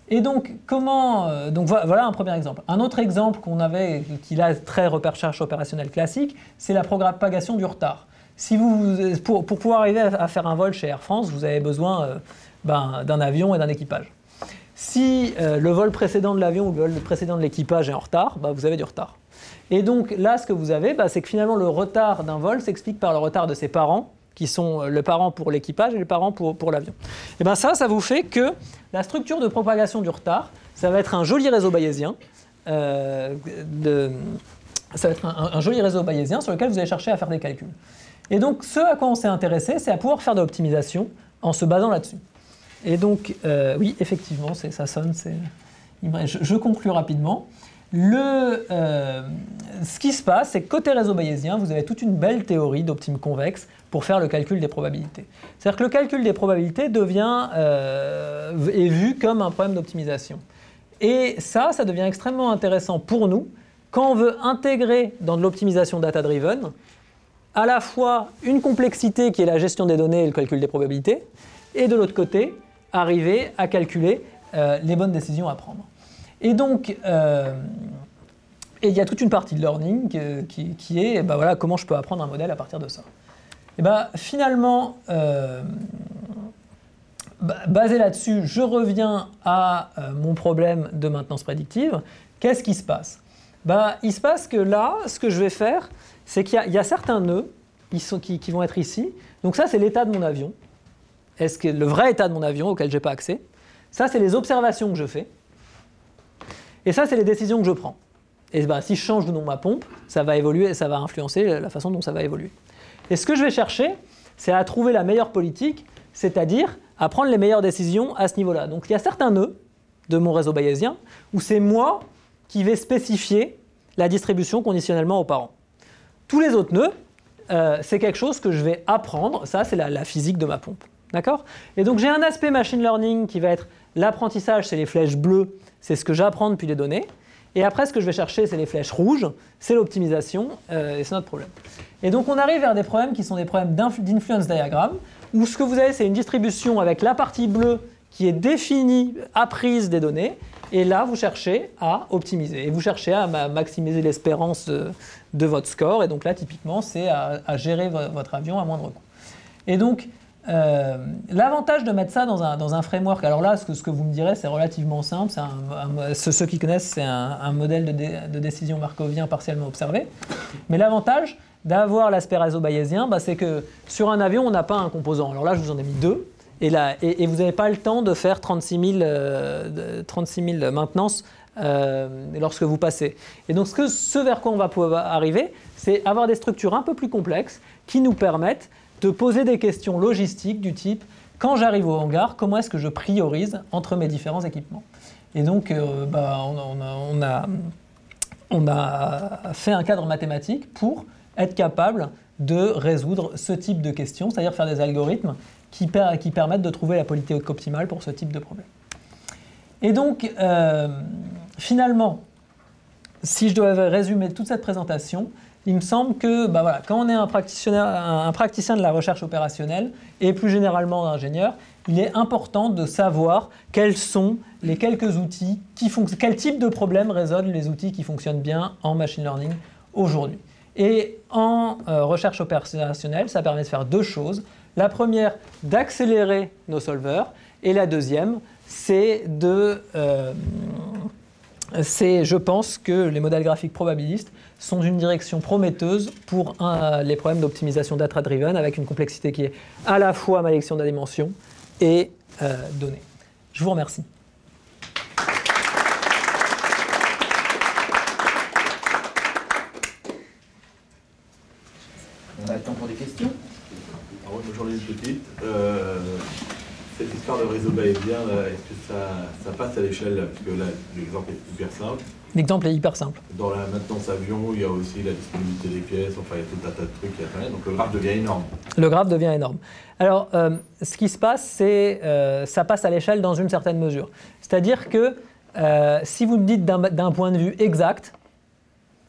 Et donc, voilà un premier exemple. Un autre exemple qu'on avait, qui est très recherche opérationnelle classique, c'est la propagation du retard. Pour pouvoir arriver à faire un vol chez Air France, vous avez besoin d'un avion et d'un équipage. Si le vol précédent de l'avion ou le vol précédent de l'équipage est en retard, vous avez du retard. Et donc là, ce que vous avez, c'est que finalement le retard d'un vol s'explique par le retard de ses parents, qui sont le parent pour l'équipage et le parent pour l'avion. Et ça vous fait que la structure de propagation du retard, ça va être un joli réseau bayésien, ça va être un joli réseau bayésien sur lequel vous allez chercher à faire des calculs. Et donc, ce à quoi on s'est intéressé, c'est à pouvoir faire de l'optimisation en se basant là-dessus. Et donc, oui, effectivement, ça sonne. Je conclue rapidement. Ce qui se passe, c'est que côté réseau bayésien, vous avez toute une belle théorie d'optime convexe pour faire le calcul des probabilités. C'est-à-dire que le calcul des probabilités est vu comme un problème d'optimisation. Et ça devient extrêmement intéressant pour nous quand on veut intégrer dans de l'optimisation data-driven à la fois une complexité qui est la gestion des données et le calcul des probabilités, et de l'autre côté, arriver à calculer les bonnes décisions à prendre. Et donc, il y a toute une partie de learning qui est comment je peux apprendre un modèle à partir de ça. Et finalement, basé là-dessus, je reviens à mon problème de maintenance prédictive. Qu'est-ce qui se passe? Il se passe que là, ce que je vais faire, c'est qu'il y a certains nœuds qui vont être ici. Donc ça, c'est l'état de mon avion. Le vrai état de mon avion auquel je n'ai pas accès. Ça, c'est les observations que je fais. Et ça, c'est les décisions que je prends. Et si je change ou non ma pompe, ça va évoluer, ça va influencer la façon dont ça va évoluer. Et ce que je vais chercher, c'est à trouver la meilleure politique, c'est-à-dire à prendre les meilleures décisions à ce niveau-là. Donc il y a certains nœuds de mon réseau bayésien où c'est moi qui vais spécifier la distribution conditionnellement aux parents. Tous les autres nœuds, c'est quelque chose que je vais apprendre. Ça, c'est la physique de ma pompe. D'accord? Et donc j'ai un aspect machine learning qui va être l'apprentissage, c'est les flèches bleues, c'est ce que j'apprends depuis les données. Et après, ce que je vais chercher, c'est les flèches rouges, c'est l'optimisation, et c'est notre problème. Et donc on arrive vers des problèmes qui sont des problèmes d'influence diagramme, où ce que vous avez, c'est une distribution avec la partie bleue qui est définie, apprise des données, et là, vous cherchez à optimiser. Et vous cherchez à maximiser l'espérance de votre score, et donc là, typiquement, c'est à gérer votre avion à moindre coût. Et donc, l'avantage de mettre ça dans un framework, alors là, ce que vous me direz, c'est relativement simple. Ceux qui connaissent, c'est un modèle de décision markovien partiellement observé. Mais l'avantage d'avoir l'aspect réseau bayésien, c'est que sur un avion, on n'a pas un composant. Alors là, je vous en ai mis 2. Et vous n'avez pas le temps de faire 36 000 maintenances lorsque vous passez. Et donc, ce vers quoi on va pouvoir arriver, c'est avoir des structures un peu plus complexes qui nous permettent de poser des questions logistiques du type « quand j'arrive au hangar, comment est-ce que je priorise entre mes différents équipements ?» Et donc, on a fait un cadre mathématique pour être capable de résoudre ce type de questions, c'est-à-dire faire des algorithmes qui permettent de trouver la politique optimale pour ce type de problème. Et donc, finalement, si je devais résumer toute cette présentation, il me semble que voilà, quand on est un praticien de la recherche opérationnelle et plus généralement ingénieur, il est important de savoir quels sont les quelques outils quel type de problème résolvent les outils qui fonctionnent bien en machine learning aujourd'hui. Et en recherche opérationnelle, ça permet de faire deux choses. La première, d'accélérer nos solvers, et la deuxième, c'est je pense que les modèles graphiques probabilistes sont une direction prometteuse pour les problèmes d'optimisation data-driven avec une complexité qui est à la fois malédiction de la dimension et donnée. Je vous remercie. On a le temps pour des questions. Alors, moi j'en ai une petite. Cette histoire de réseau bayésien, est-ce que ça passe à l'échelle? Parce que là, l'exemple est hyper simple. L'exemple est hyper simple. Dans la maintenance avion, il y a aussi la disponibilité des pièces, enfin il y a tout un tas de trucs qui apparaissent, donc le graphe devient énorme. Le graphe devient énorme. Alors, ce qui se passe, c'est ça passe à l'échelle dans une certaine mesure. C'est-à-dire que si vous me dites d'un point de vue exact,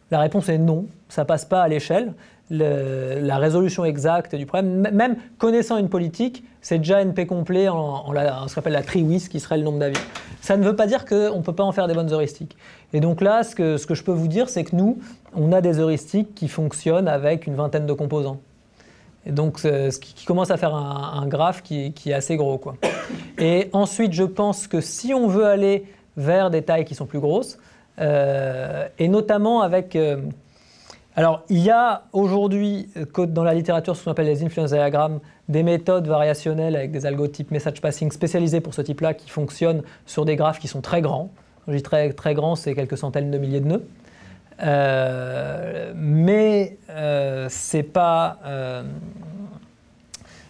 la réponse est non, ça ne passe pas à l'échelle. La résolution exacte du problème, même connaissant une politique, c'est déjà NP complet en ce qu'on appelle la TRIWIS, qui serait le nombre d'avions. Ça ne veut pas dire qu'on ne peut pas en faire des bonnes heuristiques. Et donc là, ce que je peux vous dire, c'est que nous, on a des heuristiques qui fonctionnent avec une vingtaine de composants. Et donc, ce qui commence à faire un graphe qui est assez gros, quoi. Et ensuite, je pense que si on veut aller vers des tailles qui sont plus grosses, et notamment avec... alors, il y a aujourd'hui, dans la littérature, ce qu'on appelle les influence diagrammes, des méthodes variationnelles avec des algos type message passing spécialisés pour ce type-là qui fonctionnent sur des graphes qui sont très grands. Quand je dis très, très grand, c'est quelques centaines de milliers de nœuds. Mais c'est pas...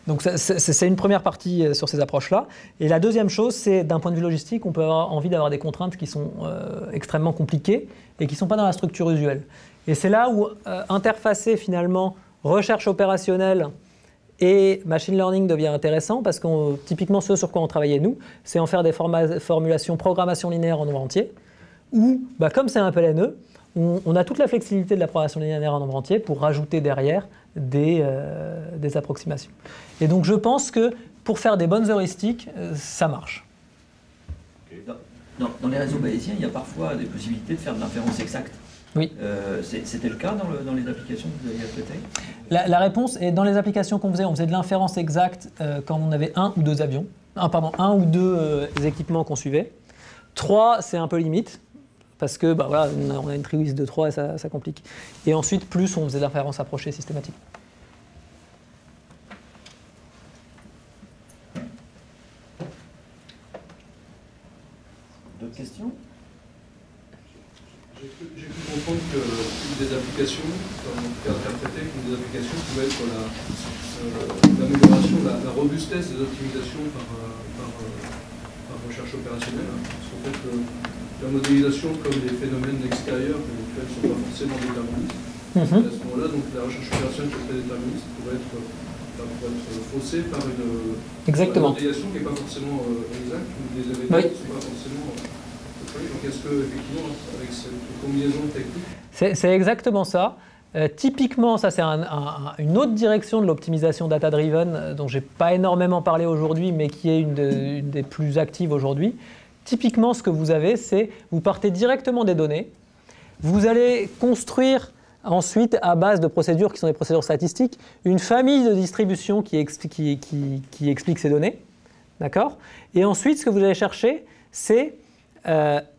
donc c'est une première partie sur ces approches-là. Et la deuxième chose, c'est d'un point de vue logistique, on peut avoir envie d'avoir des contraintes qui sont extrêmement compliquées et qui ne sont pas dans la structure usuelle. Et c'est là où interfacer finalement recherche opérationnelle et machine learning devient intéressant parce que typiquement ce sur quoi on travaillait nous, c'est en faire des formulations programmation linéaire en nombre entier où, comme c'est un PLNE, on a toute la flexibilité de la programmation linéaire en nombre entier pour rajouter derrière des approximations. Et donc je pense que pour faire des bonnes heuristiques, ça marche. Dans les réseaux bayésiens, il y a parfois des possibilités de faire de l'inférence exacte. Oui. C'était le cas dans les applications que vous aviez traitées ? La réponse est dans les applications qu'on faisait, on faisait de l'inférence exacte quand on avait un ou deux avions, un ou deux équipements qu'on suivait. 3, c'est un peu limite, parce que voilà, on a une TRIWIS de 3 et ça complique. Et ensuite, plus, on faisait de l'inférence approchée systématique. D'autres questions ? J'ai pu comprendre que des applications, en tout cas interprétées comme des applications, pouvaient être l'amélioration, la robustesse des optimisations par recherche opérationnelle. Parce qu'en fait, la modélisation, comme les phénomènes extérieurs, ne sont pas forcément déterministes. À ce moment-là, donc la recherche opérationnelle qui est très déterministe pourrait être faussée par une modélisation qui n'est pas forcément exacte, ou des événements qui ne sont pas forcément... Donc est-ce qu'effectivement, avec cette combinaison technique... C'est exactement ça. Typiquement, ça c'est une autre direction de l'optimisation data-driven dont je n'ai pas énormément parlé aujourd'hui, mais qui est une des plus actives aujourd'hui. Typiquement, ce que vous avez, c'est vous partez directement des données, vous allez construire ensuite, à base de procédures qui sont des procédures statistiques, une famille de distributions qui explique ces données. D'accord ? Et ensuite, ce que vous allez chercher, c'est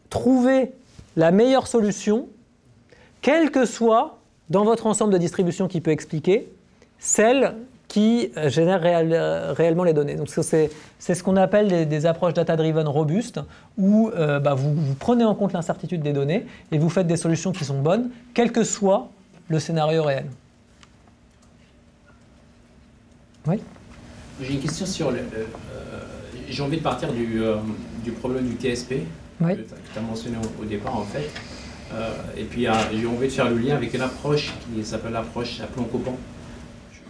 trouver la meilleure solution, quelle que soit, dans votre ensemble de distributions qui peut expliquer, celle qui génère réellement les données. Donc c'est ce qu'on appelle des approches data-driven robustes, où vous prenez en compte l'incertitude des données et vous faites des solutions qui sont bonnes, quel que soit le scénario réel. Oui ? J'ai une question sur j'ai envie de partir du problème du TSP. Oui. Que tu as mentionné au départ en fait. Et puis j'ai envie de faire le lien avec une approche qui s'appelle l'approche à plan coupant.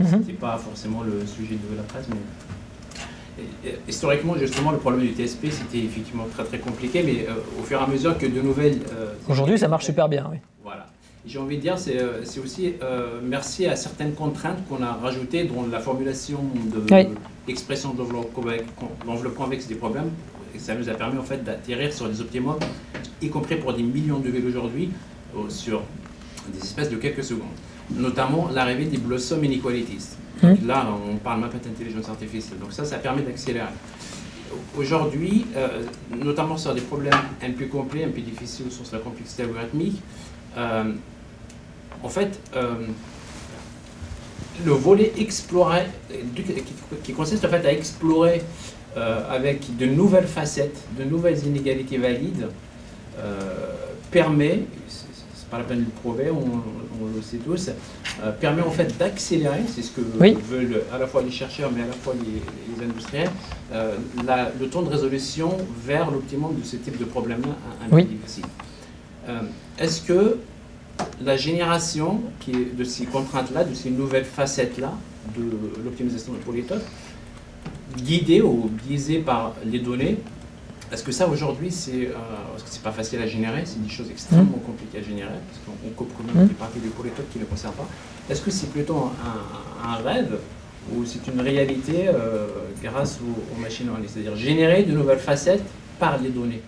Ce n'est pas forcément le sujet de la presse, mais Historiquement, justement, le problème du TSP, c'était effectivement très très compliqué, mais au fur et à mesure que de nouvelles... Aujourd'hui, ça marche super bien, oui. Voilà. J'ai envie de dire, c'est aussi merci à certaines contraintes qu'on a rajoutées dans la formulation de l'expression de l'enveloppe convexe des problèmes. Et ça nous a permis en fait d'atterrir sur des optimums, y compris pour des millions de vélos aujourd'hui, sur des espèces de quelques secondes. Notamment l'arrivée des Blossom Inequalities. Donc là, on parle même pas d'intelligence artificielle. Donc ça permet d'accélérer. Aujourd'hui, notamment sur des problèmes un peu complets, un peu difficiles sur la complexité algorithmique, en fait, le volet explorer, qui consiste en fait à explorer avec de nouvelles facettes, de nouvelles inégalités valides, permet, c'est pas la peine de le prouver, on le sait tous, permet en fait d'accélérer, c'est ce que veulent à la fois les chercheurs mais à la fois les industriels, le temps de résolution vers l'optimum de ce type de problème-là un peu difficile. Est-ce que la génération de ces contraintes-là, de ces nouvelles facettes-là de l'optimisation de polytope, guidée ou biaisée par les données, est-ce que ça aujourd'hui parce que c'est pas facile à générer, c'est des choses extrêmement compliquées à générer, parce qu'on coupe quand même des parties du polytope qui ne le concernent pas. Est-ce que c'est plutôt un rêve ou c'est une réalité grâce au machine learning, c'est-à-dire générer de nouvelles facettes par les données?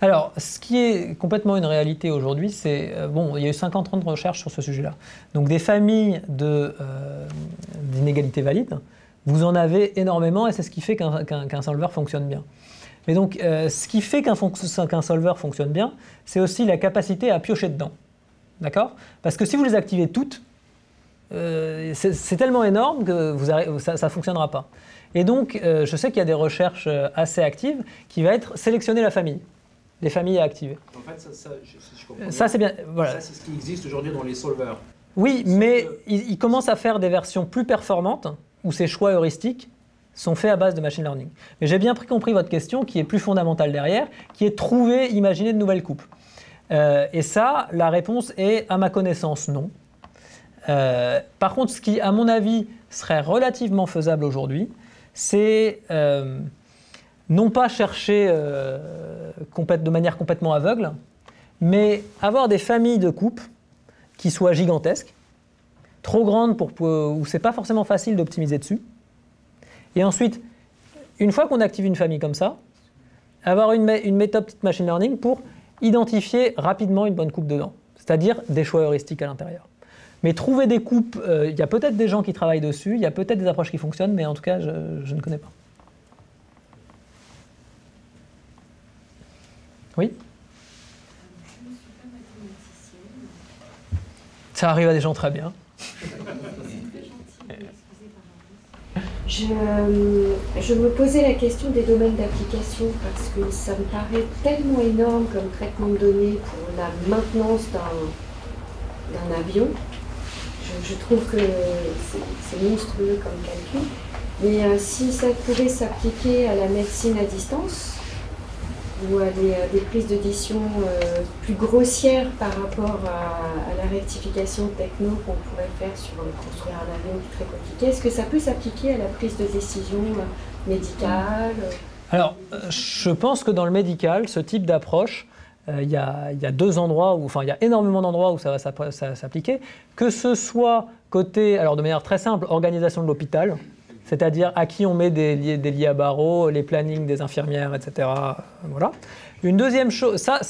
Alors, ce qui est complètement une réalité aujourd'hui, c'est, bon, il y a eu 50 ans de recherche sur ce sujet-là. Donc des familles d'inégalités valides, vous en avez énormément et c'est ce qui fait qu'un solver fonctionne bien. Mais donc, ce qui fait qu'un solver fonctionne bien, c'est aussi la capacité à piocher dedans. D'accord? Parce que si vous les activez toutes, c'est tellement énorme que ça ne fonctionnera pas. Et donc, je sais qu'il y a des recherches assez actives qui va être sélectionner la famille. Les familles à activer. En fait, je comprends ça c'est bien. Voilà. Ça, c'est ce qui existe aujourd'hui dans les solvers. Oui, mais ils commencent à faire des versions plus performantes où ces choix heuristiques sont faits à base de machine learning. Mais j'ai bien compris votre question qui est plus fondamentale derrière, qui est trouver, imaginer de nouvelles coupes. Et ça, la réponse est, à ma connaissance, non. Par contre, ce qui, à mon avis, serait relativement faisable aujourd'hui, c'est non pas chercher de manière complètement aveugle, mais avoir des familles de coupes qui soient gigantesques, trop grandes où c'est pas forcément facile d'optimiser dessus. Et ensuite, une fois qu'on active une famille comme ça, avoir une méthode petite machine learning pour identifier rapidement une bonne coupe dedans, c'est-à-dire des choix heuristiques à l'intérieur. Mais trouver des coupes, il y a peut-être des gens qui travaillent dessus, il y a peut-être des approches qui fonctionnent, mais en tout cas, je ne connais pas. Oui? Je ne suis pas mathématicienne. Ça arrive à des gens très bien. Je me posais la question des domaines d'application parce que ça me paraît tellement énorme comme traitement de données pour la maintenance d'un avion. Je trouve que c'est monstrueux comme calcul. Mais si ça pouvait s'appliquer à la médecine à distance, ou à des prises de décision plus grossières par rapport à la rectification techno qu'on pourrait faire sur construire un avion qui est très compliqué. Est-ce que ça peut s'appliquer à la prise de décision médicale? Alors, je pense que dans le médical, ce type d'approche, il y a deux endroits, il y a énormément d'endroits où ça va s'appliquer, que ce soit côté, alors de manière très simple, organisation de l'hôpital, c'est-à-dire à qui on met des lits à barreaux, les plannings des infirmières, etc. Voilà. Une deuxième chose, ça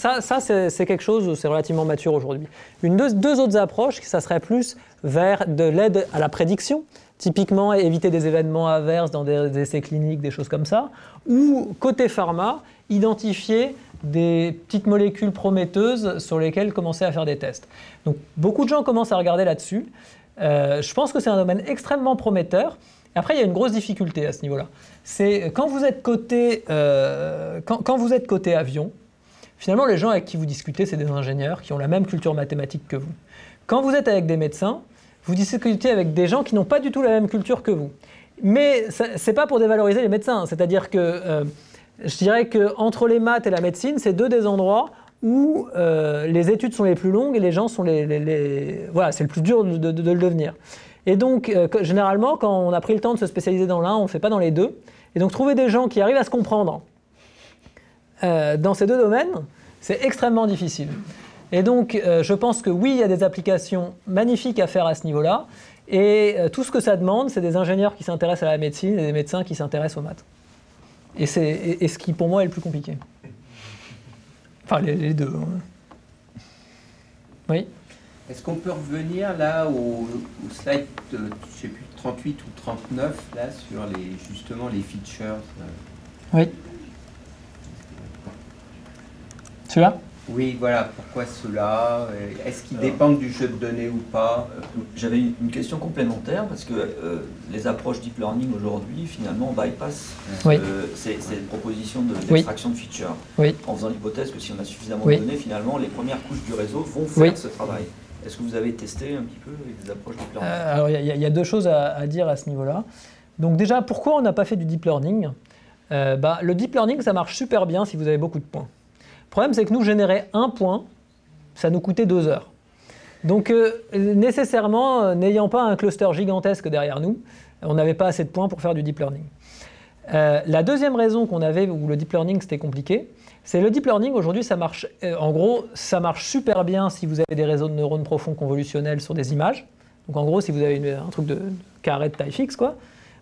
c'est quelque chose, c'est relativement mature aujourd'hui. Deux autres approches, ça serait plus vers de l'aide à la prédiction, typiquement éviter des événements adverses dans des essais cliniques, des choses comme ça, ou côté pharma, identifier des petites molécules prometteuses sur lesquelles commencer à faire des tests. Donc beaucoup de gens commencent à regarder là-dessus. Je pense que c'est un domaine extrêmement prometteur. Après, il y a une grosse difficulté à ce niveau-là. C'est quand vous êtes côté avion, finalement, les gens avec qui vous discutez, c'est des ingénieurs qui ont la même culture mathématique que vous. Quand vous êtes avec des médecins, vous discutez avec des gens qui n'ont pas du tout la même culture que vous. Mais ce n'est pas pour dévaloriser les médecins. C'est-à-dire que je dirais qu'entre les maths et la médecine, c'est deux des endroits où les études sont les plus longues et les gens sont voilà, c'est le plus dur de le devenir. Et donc, généralement, quand on a pris le temps de se spécialiser dans l'un, on ne fait pas dans les deux. Et donc, trouver des gens qui arrivent à se comprendre dans ces deux domaines, c'est extrêmement difficile. Et donc, je pense que oui, il y a des applications magnifiques à faire à ce niveau-là. Et tout ce que ça demande, c'est des ingénieurs qui s'intéressent à la médecine et des médecins qui s'intéressent aux maths. Et ce qui, pour moi, est le plus compliqué. Enfin, les deux. Hein. Oui. Est-ce qu'on peut revenir là au slide, je ne sais plus, 38 ou 39, là, sur justement les features Oui. Celui-là ? Oui, voilà. Pourquoi ceux-là? Est-ce qu'ils dépendent du jeu de données ou pas? J'avais une question complémentaire, parce que les approches deep learning aujourd'hui, finalement, bypass c'est une proposition d'extraction de features, en faisant l'hypothèse que si on a suffisamment de données, finalement, les premières couches du réseau vont faire ce travail. Est-ce que vous avez testé un petit peu des approches deep learning? Alors, il y a deux choses à dire à ce niveau-là. Donc déjà, pourquoi on n'a pas fait du deep learning? Le deep learning, ça marche super bien si vous avez beaucoup de points. Le problème, c'est que nous, générer un point, ça nous coûtait 2 heures. Donc, nécessairement, n'ayant pas un cluster gigantesque derrière nous, on n'avait pas assez de points pour faire du deep learning. La deuxième raison qu'on avait où le deep learning, c'était compliqué, c'est le deep learning, aujourd'hui, ça marche, en gros, ça marche super bien si vous avez des réseaux de neurones profonds convolutionnels sur des images. Donc, en gros, si vous avez un truc de carré de taille fixe, quoi,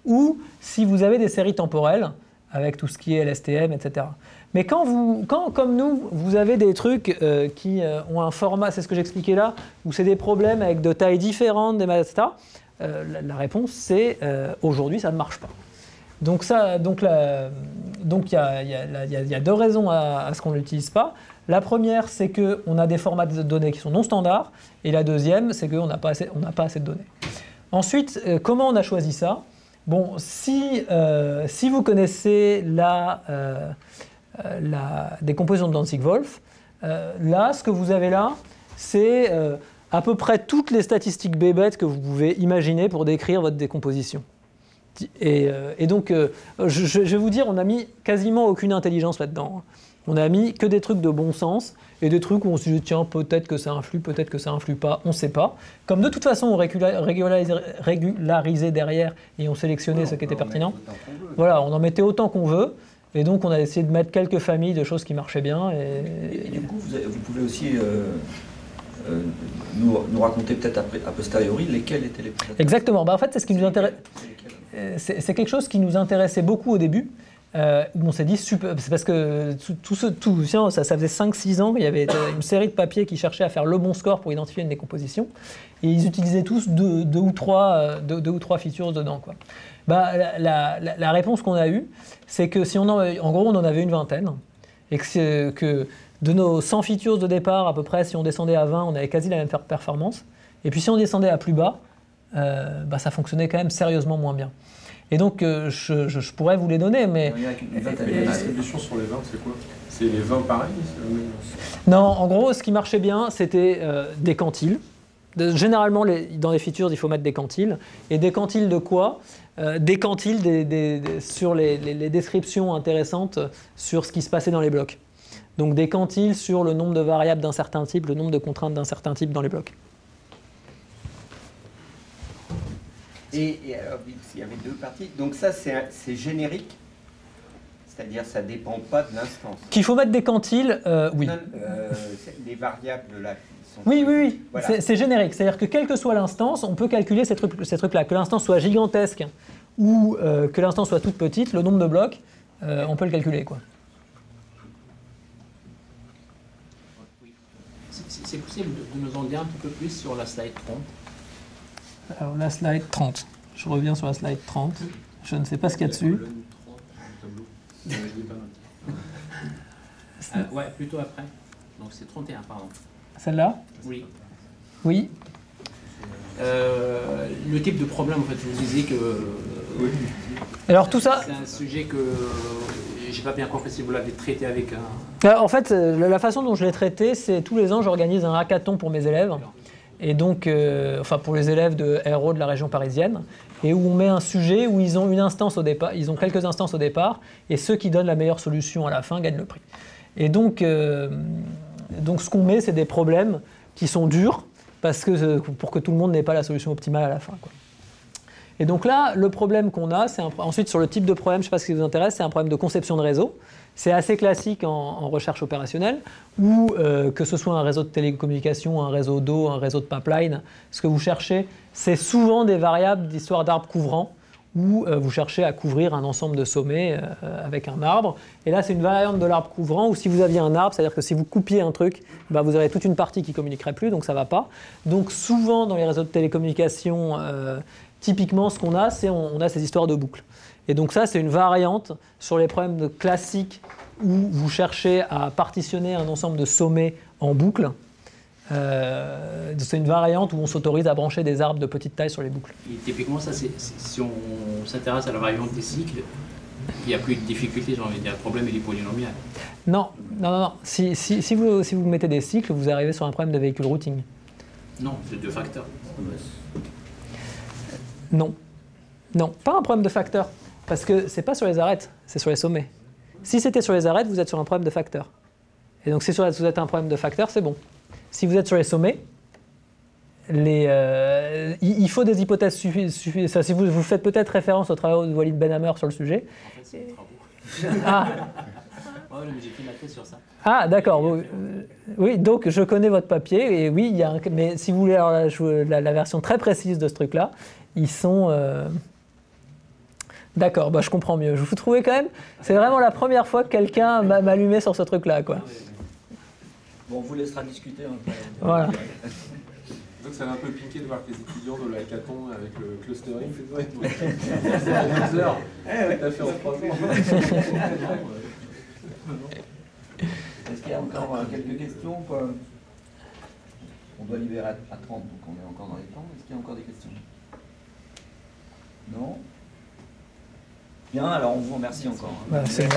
ou si vous avez des séries temporelles, avec tout ce qui est LSTM, etc. Mais quand, comme nous, vous avez des trucs qui ont un format, c'est ce que j'expliquais là, où c'est des problèmes avec de tailles différentes, etc., la réponse, c'est aujourd'hui, ça ne marche pas. Donc il y a deux raisons à ce qu'on ne l'utilise pas. La première, c'est qu'on a des formats de données qui sont non standards, et la deuxième, c'est qu'on n'a pas assez de données. Ensuite, comment on a choisi ça? Bon, si vous connaissez la décomposition de Dantzig-Wolf, là, ce que vous avez là, c'est à peu près toutes les statistiques bébêtes que vous pouvez imaginer pour décrire votre décomposition. Et donc, je vais vous dire, on n'a mis quasiment aucune intelligence là-dedans. On a mis que des trucs de bon sens et des trucs où on se dit tiens, peut-être que ça influe, peut-être que ça influe pas, on ne sait pas. Comme de toute façon on régularisait derrière et on sélectionnait ce qui était pertinent, voilà, on en mettait autant qu'on veut. Et donc on a essayé de mettre quelques familles de choses qui marchaient bien. Et du coup, vous pouvez aussi nous raconter peut-être a posteriori lesquels étaient les plus intéressants. Exactement. En fait, c'est ce qui nous intéresse. C'est quelque chose qui nous intéressait beaucoup au début. Où on s'est dit, c'est parce que ça faisait 5-6 ans qu'il y avait une série de papiers qui cherchaient à faire le bon score pour identifier une décomposition. Et ils utilisaient tous deux ou trois features dedans, quoi. La réponse qu'on a eue, c'est que si en gros on en avait une vingtaine, et que de nos 100 features de départ, à peu près, si on descendait à 20, on avait quasi la même performance. Et puis si on descendait à plus bas, ça fonctionnait quand même sérieusement moins bien. Et donc, je pourrais vous les donner, mais... La distribution sur les 20, c'est quoi? C'est les 20 pareils? Non, en gros, ce qui marchait bien, c'était des quantiles. Généralement, dans les features, il faut mettre des quantiles. Et des quantiles de quoi? Des quantiles sur les descriptions intéressantes sur ce qui se passait dans les blocs. Donc des quantiles sur le nombre de variables d'un certain type, le nombre de contraintes d'un certain type dans les blocs. Et alors, il y avait deux parties. Donc ça, c'est générique, c'est-à-dire ça ne dépend pas de l'instance. Qu'il faut mettre des quantiles, oui. Les variables là. Oui. Voilà. C'est générique. C'est-à-dire que quelle que soit l'instance, on peut calculer ces trucs-là. Que l'instance soit gigantesque ou que l'instance soit toute petite, le nombre de blocs, on peut le calculer, quoi. C'est possible de nous en dire un petit peu plus sur la slide 30? Alors la slide 30. Je reviens sur la slide 30. Je ne sais pas ce qu'il y a dessus. Ouais, plutôt après. Donc c'est 31, pardon. Celle-là? Oui. Oui. Le type de problème, en fait, vous disiez que... Oui. Alors tout ça... C'est un sujet que j'ai pas bien compris si vous l'avez traité avec un... En fait, la façon dont je l'ai traité, c'est tous les ans, j'organise un hackathon pour mes élèves. Et donc, pour les élèves de RO de la région parisienne, et où on met un sujet où ils ont une instance au départ, ils ont quelques instances au départ, et ceux qui donnent la meilleure solution à la fin gagnent le prix. Et donc ce qu'on met, c'est des problèmes qui sont durs, pour que tout le monde n'ait pas la solution optimale à la fin, quoi. Et donc là, le problème qu'on a, c'est ensuite sur le type de problème, je ne sais pas si ça vous intéresse, c'est un problème de conception de réseau. C'est assez classique en recherche opérationnelle, où que ce soit un réseau de télécommunications, un réseau d'eau, un réseau de pipeline, ce que vous cherchez, c'est souvent des variables d'histoire d'arbres couvrants, où vous cherchez à couvrir un ensemble de sommets avec un arbre. Et là, c'est une variante de l'arbre couvrant, où si vous aviez un arbre, c'est-à-dire que si vous coupiez un truc, bah, vous aurez toute une partie qui ne communiquerait plus, donc ça ne va pas. Donc souvent, dans les réseaux de télécommunications, typiquement, ce qu'on a, c'est on a ces histoires de boucles. Et donc ça, c'est une variante sur les problèmes classiques où vous cherchez à partitionner un ensemble de sommets en boucle. C'est une variante où on s'autorise à brancher des arbres de petite taille sur les boucles. Et typiquement, ça, si on s'intéresse à la variante des cycles, il n'y a plus de difficulté, j'ai envie de dire, le problème il est polynomial. Non. Si vous mettez des cycles, vous arrivez sur un problème de véhicule routing. Non, c'est 2 facteurs. Non, pas un problème de facteur. Parce que c'est pas sur les arêtes, c'est sur les sommets. Si c'était sur les arêtes, vous êtes sur un problème de facteur. Et donc si vous êtes un problème de facteur, c'est bon. Si vous êtes sur les sommets, il faut des hypothèses suffisantes. Si vous faites peut-être référence au travail de Walid Benhammer sur le sujet. En fait, c'est des travaux. Ouais, mais j'ai fait ma thèse sur ça. Ah, d'accord. Oui, donc je connais votre papier. Et oui, il y a mais si vous voulez la version très précise de ce truc-là, ils sont... D'accord, bah, je comprends mieux. Je vous trouvais quand même... C'est vraiment la première fois que quelqu'un m'allumait sur ce truc-là, quoi. Bon, on vous laissera discuter. Hein. Voilà. Donc ça m'a un peu piqué de voir que les étudiants de l'hackathon avec le clustering, c'est 2 heures. T'as fait en 3 ans. Est-ce qu'il y a encore quelques questions quoi? On doit libérer à 30, donc on est encore dans les temps. Est-ce qu'il y a encore des questions? Non? Bien, alors on vous remercie encore. Bah, c'est bon.